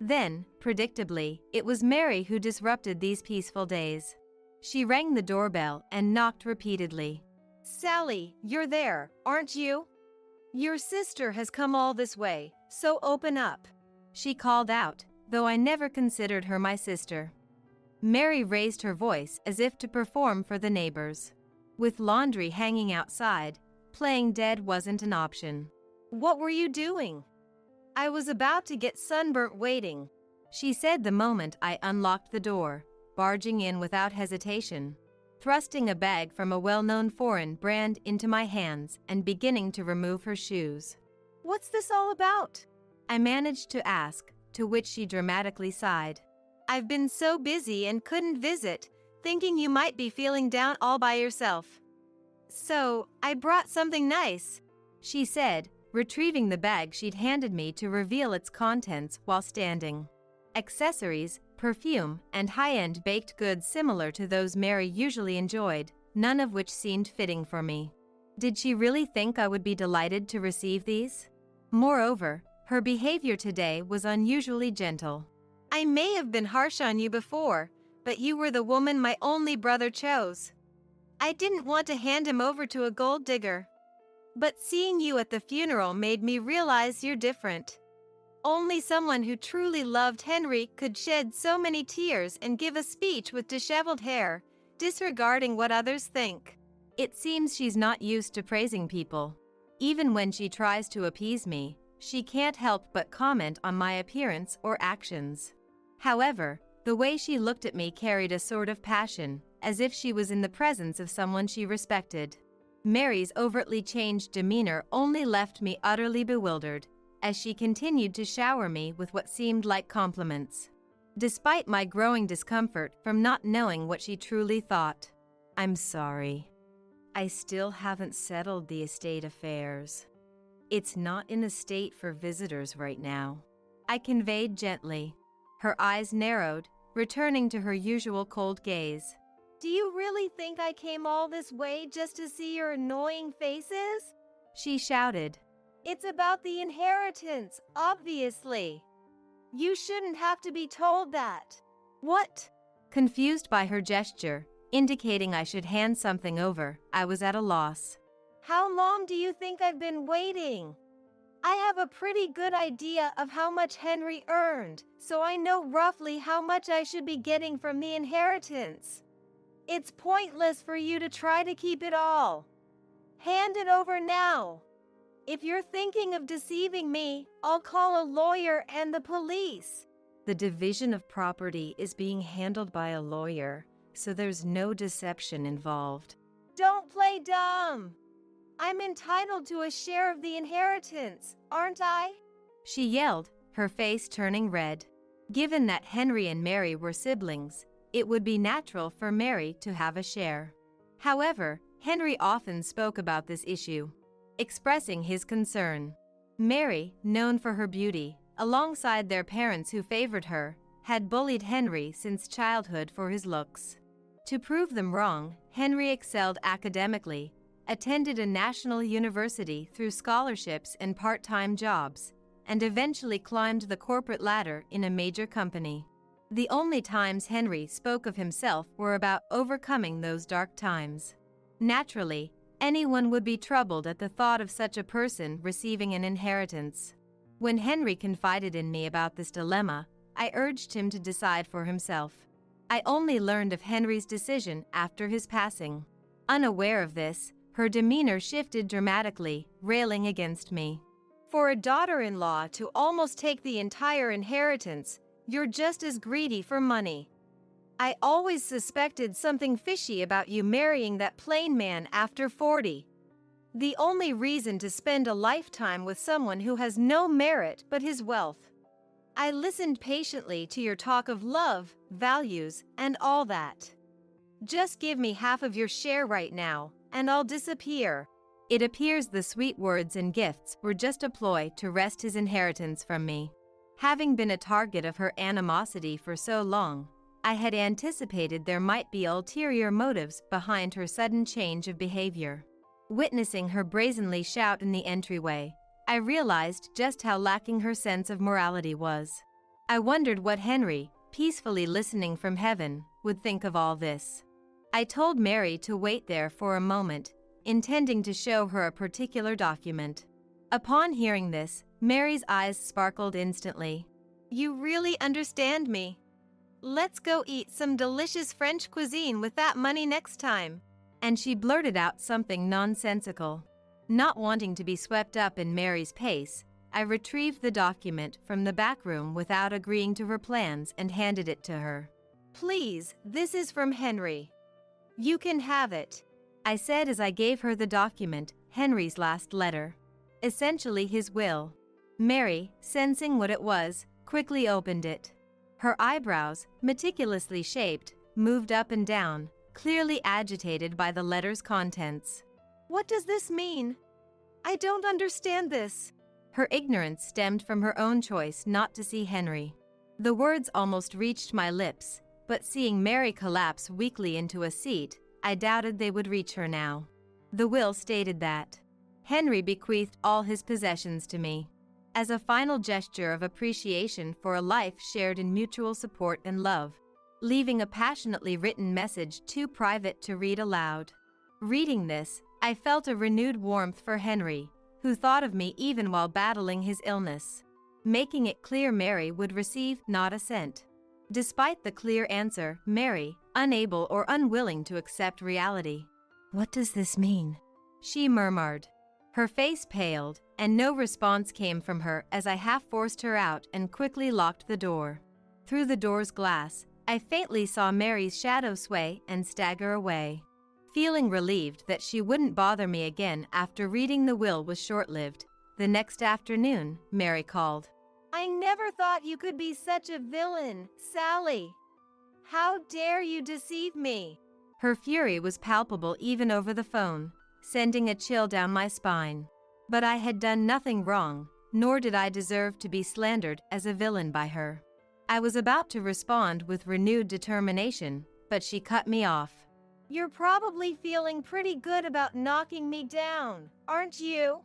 A: Then, predictably, it was Mary who disrupted these peaceful days. She rang the doorbell and knocked repeatedly.
B: "Sally, you're there, aren't you? Your sister has come all this way, so open up,"
A: she called out, though I never considered her my sister. Mary raised her voice as if to perform for the neighbors. With laundry hanging outside, playing dead wasn't an option.
B: "What were you doing?" "I was about to get sunburnt waiting,"
A: she said the moment I unlocked the door, barging in without hesitation, thrusting a bag from a well-known foreign brand into my hands and beginning to remove her shoes.
B: "What's this all about?"
A: I managed to ask, to which she dramatically sighed.
B: "I've been so busy and couldn't visit, thinking you might be feeling down all by yourself. So, I brought something nice,"
A: she said, retrieving the bag she'd handed me to reveal its contents while standing. Accessories, perfume, and high-end baked goods similar to those Mary usually enjoyed, none of which seemed fitting for me. Did she really think I would be delighted to receive these? Moreover, her behavior today was unusually gentle.
B: "I may have been harsh on you before, but you were the woman my only brother chose. I didn't want to hand him over to a gold digger. But seeing you at the funeral made me realize you're different. Only someone who truly loved Henry could shed so many tears and give a speech with disheveled hair, disregarding what others think."
A: It seems she's not used to praising people. Even when she tries to appease me, she can't help but comment on my appearance or actions. However, the way she looked at me carried a sort of passion, as if she was in the presence of someone she respected. Mary's overtly changed demeanor only left me utterly bewildered, as she continued to shower me with what seemed like compliments. Despite my growing discomfort from not knowing what she truly thought. "I'm sorry. I still haven't settled the estate affairs. It's not in a state for visitors right now," I conveyed gently. Her eyes narrowed, returning to her usual cold gaze.
B: "Do you really think I came all this way just to see your annoying faces?"
A: she shouted.
B: "It's about the inheritance, obviously. You shouldn't have to be told that."
A: "What?" Confused by her gesture, indicating I should hand something over, I was at a loss.
B: "How long do you think I've been waiting? I have a pretty good idea of how much Henry earned, so I know roughly how much I should be getting from the inheritance. It's pointless for you to try to keep it all. Hand it over now. If you're thinking of deceiving me, I'll call a lawyer and the police."
A: The division of property is being handled by a lawyer, so there's no deception involved.
B: "Don't play dumb. I'm entitled to a share of the inheritance, aren't I?"
A: she yelled, her face turning red. Given that Henry and Mary were siblings, it would be natural for Mary to have a share. However, Henry often spoke about this issue, expressing his concern. Mary, known for her beauty, alongside their parents who favored her, had bullied Henry since childhood for his looks. To prove them wrong, Henry excelled academically, attended a national university through scholarships and part-time jobs, and eventually climbed the corporate ladder in a major company. The only times Henry spoke of himself were about overcoming those dark times. Naturally, anyone would be troubled at the thought of such a person receiving an inheritance. When Henry confided in me about this dilemma, I urged him to decide for himself. I only learned of Henry's decision after his passing. Unaware of this, her demeanor shifted dramatically, railing against me. For a daughter-in-law to almost take the entire inheritance, you're just as greedy for money. I always suspected something fishy about you marrying that plain man after 40. The only reason to spend a lifetime with someone who has no merit but his wealth. I listened patiently to your talk of love, values, and all that. Just give me half of your share right now, and I'll disappear. It appears the sweet words and gifts were just a ploy to wrest his inheritance from me. Having been a target of her animosity for so long, I had anticipated there might be ulterior motives behind her sudden change of behavior. Witnessing her brazenly shout in the entryway, I realized just how lacking her sense of morality was. I wondered what Henry, peacefully listening from heaven, would think of all this. I told Mary to wait there for a moment, intending to show her a particular document. Upon hearing this, Mary's eyes sparkled instantly. You really understand me. Let's go eat some delicious French cuisine with that money next time. And she blurted out something nonsensical. Not wanting to be swept up in Mary's pace, I retrieved the document from the back room without agreeing to her plans and handed it to her. Please, this is from Henry. You can have it, I said as I gave her the document, Henry's last letter. Essentially his will. Mary, sensing what it was, quickly opened it. Her eyebrows, meticulously shaped, moved up and down, clearly agitated by the letter's contents. What does this mean? I don't understand this. Her ignorance stemmed from her own choice not to see Henry. The words almost reached my lips, but seeing Mary collapse weakly into a seat, I doubted they would reach her now. The will stated that Henry bequeathed all his possessions to me, as a final gesture of appreciation for a life shared in mutual support and love, leaving a passionately written message too private to read aloud. Reading this, I felt a renewed warmth for Henry, who thought of me even while battling his illness, making it clear Mary would receive not a cent. Despite the clear answer, Mary, unable or unwilling to accept reality. What does this mean? She murmured. Her face paled, and no response came from her as I half forced her out and quickly locked the door. Through the door's glass, I faintly saw Mary's shadow sway and stagger away. Feeling relieved that she wouldn't bother me again after reading the will was short-lived, the next afternoon, Mary called. I never thought you could be such a villain, Sally. How dare you deceive me? Her fury was palpable even over the phone, sending a chill down my spine. But I had done nothing wrong, nor did I deserve to be slandered as a villain by her. I was about to respond with renewed determination, but she cut me off. You're probably feeling pretty good about knocking me down, aren't you?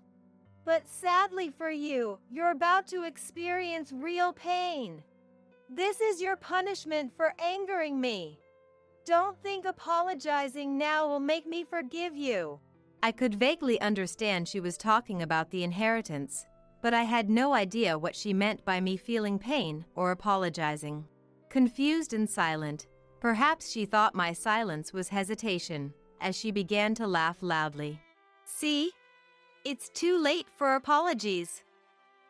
A: But sadly for you, you're about to experience real pain. This is your punishment for angering me. Don't think apologizing now will make me forgive you. I could vaguely understand she was talking about the inheritance, but I had no idea what she meant by me feeling pain or apologizing. Confused and silent, perhaps she thought my silence was hesitation, as she began to laugh loudly. See? It's too late for apologies.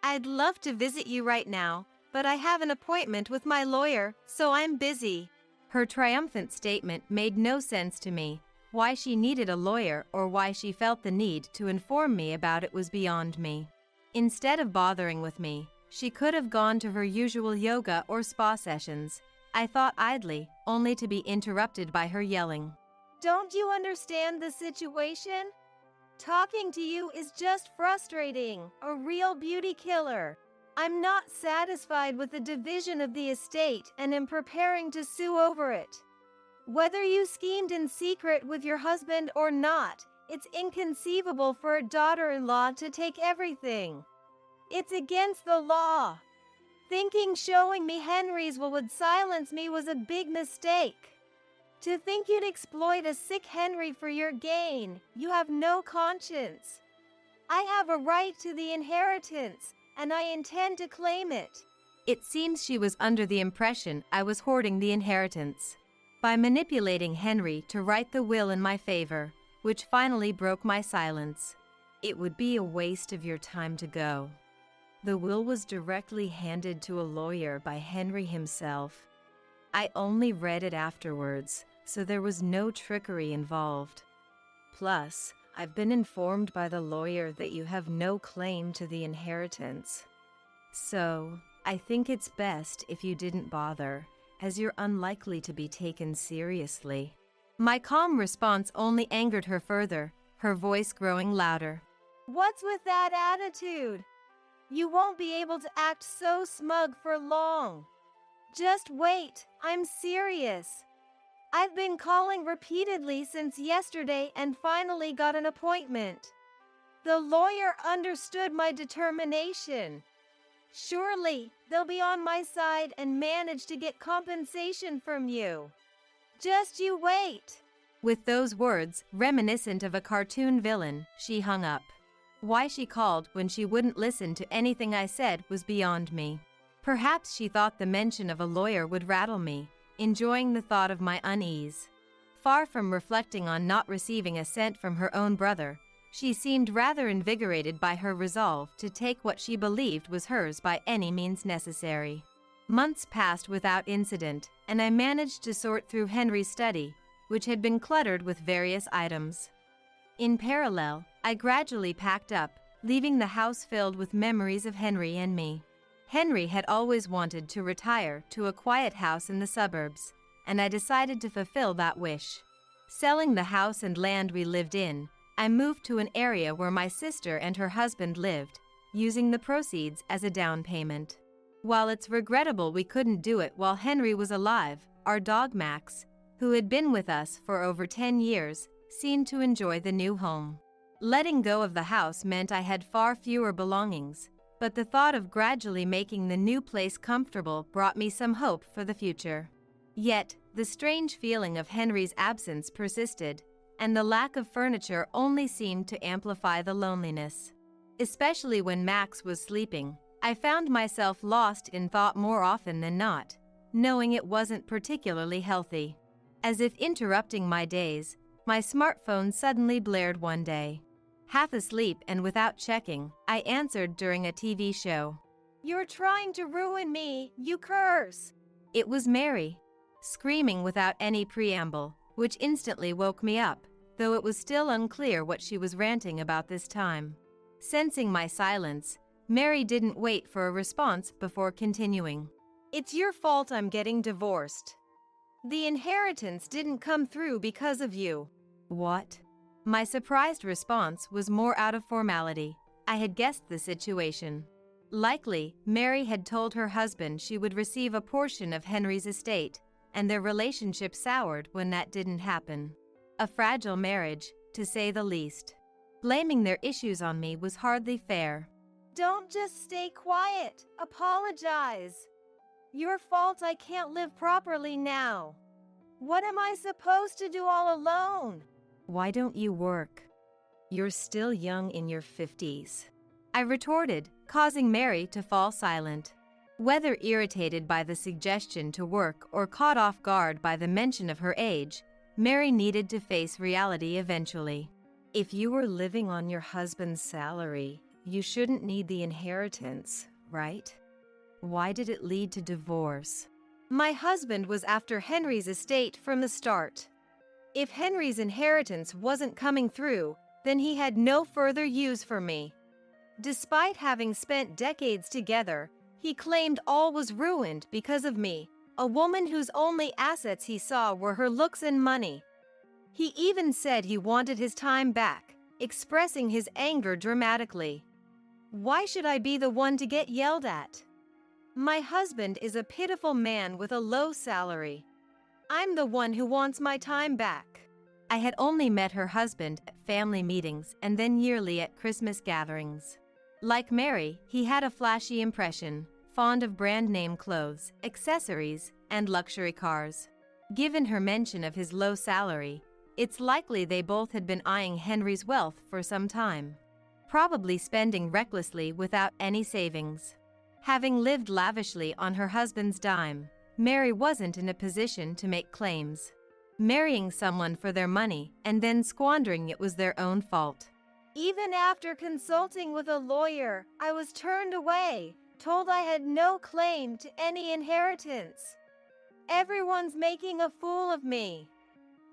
A: I'd love to visit you right now, but I have an appointment with my lawyer, so I'm busy. Her triumphant statement made no sense to me. Why she needed a lawyer or why she felt the need to inform me about it was beyond me. Instead of bothering with me, she could have gone to her usual yoga or spa sessions, I thought idly, only to be interrupted by her yelling. Don't you understand the situation? Talking to you is just frustrating, a real beauty killer. I'm not satisfied with the division of the estate and am preparing to sue over it. Whether you schemed in secret with your husband or not, it's inconceivable for a daughter-in-law to take everything. It's against the law. Thinking showing me Henry's will would silence me was a big mistake. To think you'd exploit a sick Henry for your gain, you have no conscience. I have a right to the inheritance, and I intend to claim it. It seems she was under the impression I was hoarding the inheritance. By manipulating Henry to write the will in my favor, which finally broke my silence. It would be a waste of your time to go. The will was directly handed to a lawyer by Henry himself. I only read it afterwards, so there was no trickery involved. Plus, I've been informed by the lawyer that you have no claim to the inheritance. So, I think it's best if you didn't bother, as you're unlikely to be taken seriously. My calm response only angered her further, her voice growing louder.
B: What's with that attitude? You won't be able to act so smug for long. Just wait, I'm serious. I've been calling repeatedly since yesterday and finally got an appointment. The lawyer understood my determination. Surely, they'll be on my side and manage to get compensation from you. Just you wait.
A: With those words, reminiscent of a cartoon villain, she hung up. Why she called when she wouldn't listen to anything I said was beyond me. Perhaps she thought the mention of a lawyer would rattle me, enjoying the thought of my unease. Far from reflecting on not receiving a cent from her own brother, she seemed rather invigorated by her resolve to take what she believed was hers by any means necessary. Months passed without incident, and I managed to sort through Henry's study, which had been cluttered with various items. In parallel, I gradually packed up, leaving the house filled with memories of Henry and me. Henry had always wanted to retire to a quiet house in the suburbs, and I decided to fulfill that wish. Selling the house and land we lived in, I moved to an area where my sister and her husband lived, using the proceeds as a down payment. While it's regrettable we couldn't do it while Henry was alive, our dog Max, who had been with us for over 10 years, seemed to enjoy the new home. Letting go of the house meant I had far fewer belongings, but the thought of gradually making the new place comfortable brought me some hope for the future. Yet, the strange feeling of Henry's absence persisted, and the lack of furniture only seemed to amplify the loneliness. Especially when Max was sleeping, I found myself lost in thought more often than not, knowing it wasn't particularly healthy. As if interrupting my days, my smartphone suddenly blared one day. Half asleep and without checking, I answered during a TV show.
B: You're trying to ruin me, you curse!
A: It was Mary, screaming without any preamble, which instantly woke me up, though it was still unclear what she was ranting about this time. Sensing my silence, Mary didn't wait for a response before continuing.
B: It's your fault I'm getting divorced. The inheritance didn't come through because of you.
A: What? My surprised response was more out of formality. I had guessed the situation. Likely, Mary had told her husband she would receive a portion of Henry's estate, and their relationship soured when that didn't happen. A fragile marriage, to say the least. Blaming their issues on me was hardly fair.
B: Don't just stay quiet. Apologize. Your fault I can't live properly now. What am I supposed to do all alone?
A: Why don't you work? You're still young in your 50s. I retorted, causing Mary to fall silent. Whether irritated by the suggestion to work or caught off guard by the mention of her age, Mary needed to face reality eventually. If you were living on your husband's salary, you shouldn't need the inheritance, right? Why did it lead to divorce?
B: My husband was after Henry's estate from the start. If Henry's inheritance wasn't coming through, then he had no further use for me. Despite having spent decades together, he claimed all was ruined because of me, a woman whose only assets he saw were her looks and money. He even said he wanted his time back, expressing his anger dramatically. Why should I be the one to get yelled at? My husband is a pitiful man with a low salary. I'm the one who wants my time back.
A: I had only met her husband at family meetings and then yearly at Christmas gatherings. Like Mary, he had a flashy impression, fond of brand-name clothes, accessories, and luxury cars. Given her mention of his low salary, it's likely they both had been eyeing Henry's wealth for some time, probably spending recklessly without any savings. Having lived lavishly on her husband's dime, Mary wasn't in a position to make claims. Marrying someone for their money and then squandering it was their own fault.
B: Even after consulting with a lawyer, I was turned away, told I had no claim to any inheritance. Everyone's making a fool of me.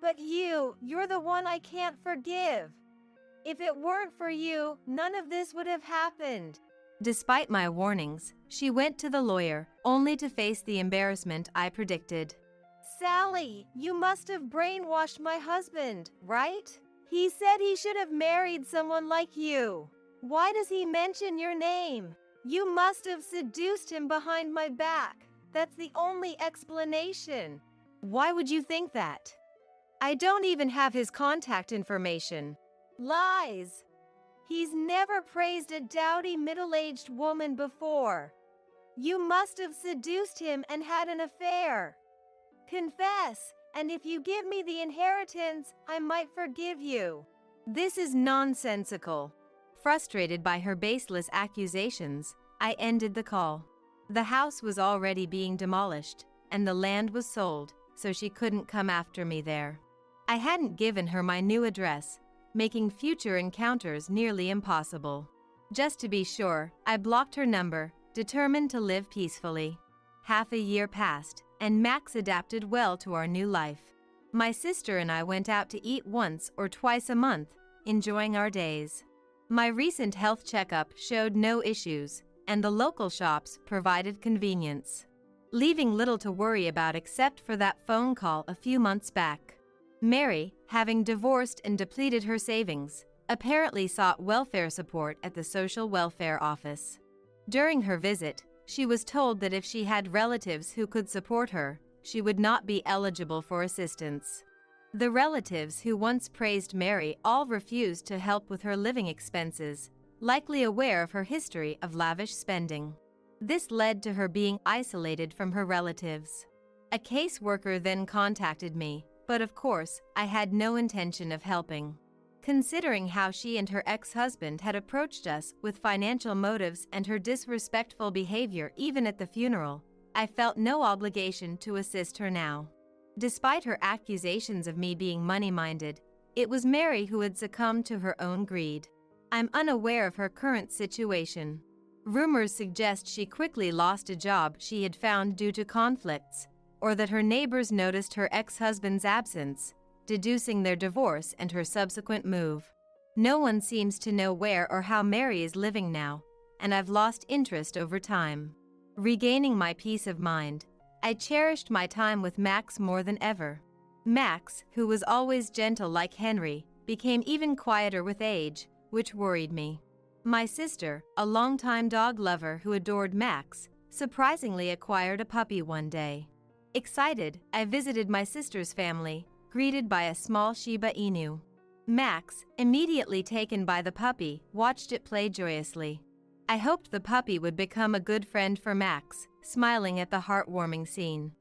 B: But you're the one I can't forgive. If it weren't for you, none of this would have happened.
A: Despite my warnings, she went to the lawyer, only to face the embarrassment I predicted.
B: Sally, you must have brainwashed my husband, right? He said he should have married someone like you. Why does he mention your name? You must have seduced him behind my back. That's the only explanation.
A: Why would you think that? I don't even have his contact information.
B: Lies. He's never praised a dowdy middle-aged woman before. You must have seduced him and had an affair. Confess, and if you give me the inheritance, I might forgive you.
A: This is nonsensical. Frustrated by her baseless accusations, I ended the call. The house was already being demolished, and the land was sold, so she couldn't come after me there. I hadn't given her my new address, making future encounters nearly impossible. Just to be sure, I blocked her number, determined to live peacefully. Half a year passed, and Max adapted well to our new life. My sister and I went out to eat once or twice a month, enjoying our days. My recent health checkup showed no issues, and the local shops provided convenience, leaving little to worry about except for that phone call a few months back. Mary, having divorced and depleted her savings, apparently sought welfare support at the social welfare office. During her visit, she was told that if she had relatives who could support her, she would not be eligible for assistance. The relatives who once praised Mary all refused to help with her living expenses, likely aware of her history of lavish spending. This led to her being isolated from her relatives. A caseworker then contacted me, but of course, I had no intention of helping. Considering how she and her ex-husband had approached us with financial motives and her disrespectful behavior even at the funeral, I felt no obligation to assist her now. Despite her accusations of me being money-minded, it was Mary who had succumbed to her own greed. I'm unaware of her current situation. Rumors suggest she quickly lost a job she had found due to conflicts, or that her neighbors noticed her ex-husband's absence, deducing their divorce and her subsequent move. No one seems to know where or how Mary is living now, and I've lost interest over time. Regaining my peace of mind, I cherished my time with Max more than ever. Max, who was always gentle like Henry, became even quieter with age, which worried me. My sister, a longtime dog lover who adored Max, surprisingly acquired a puppy one day. Excited, I visited my sister's family, greeted by a small Shiba Inu. Max, immediately taken by the puppy, watched it play joyously. I hoped the puppy would become a good friend for Max, smiling at the heartwarming scene.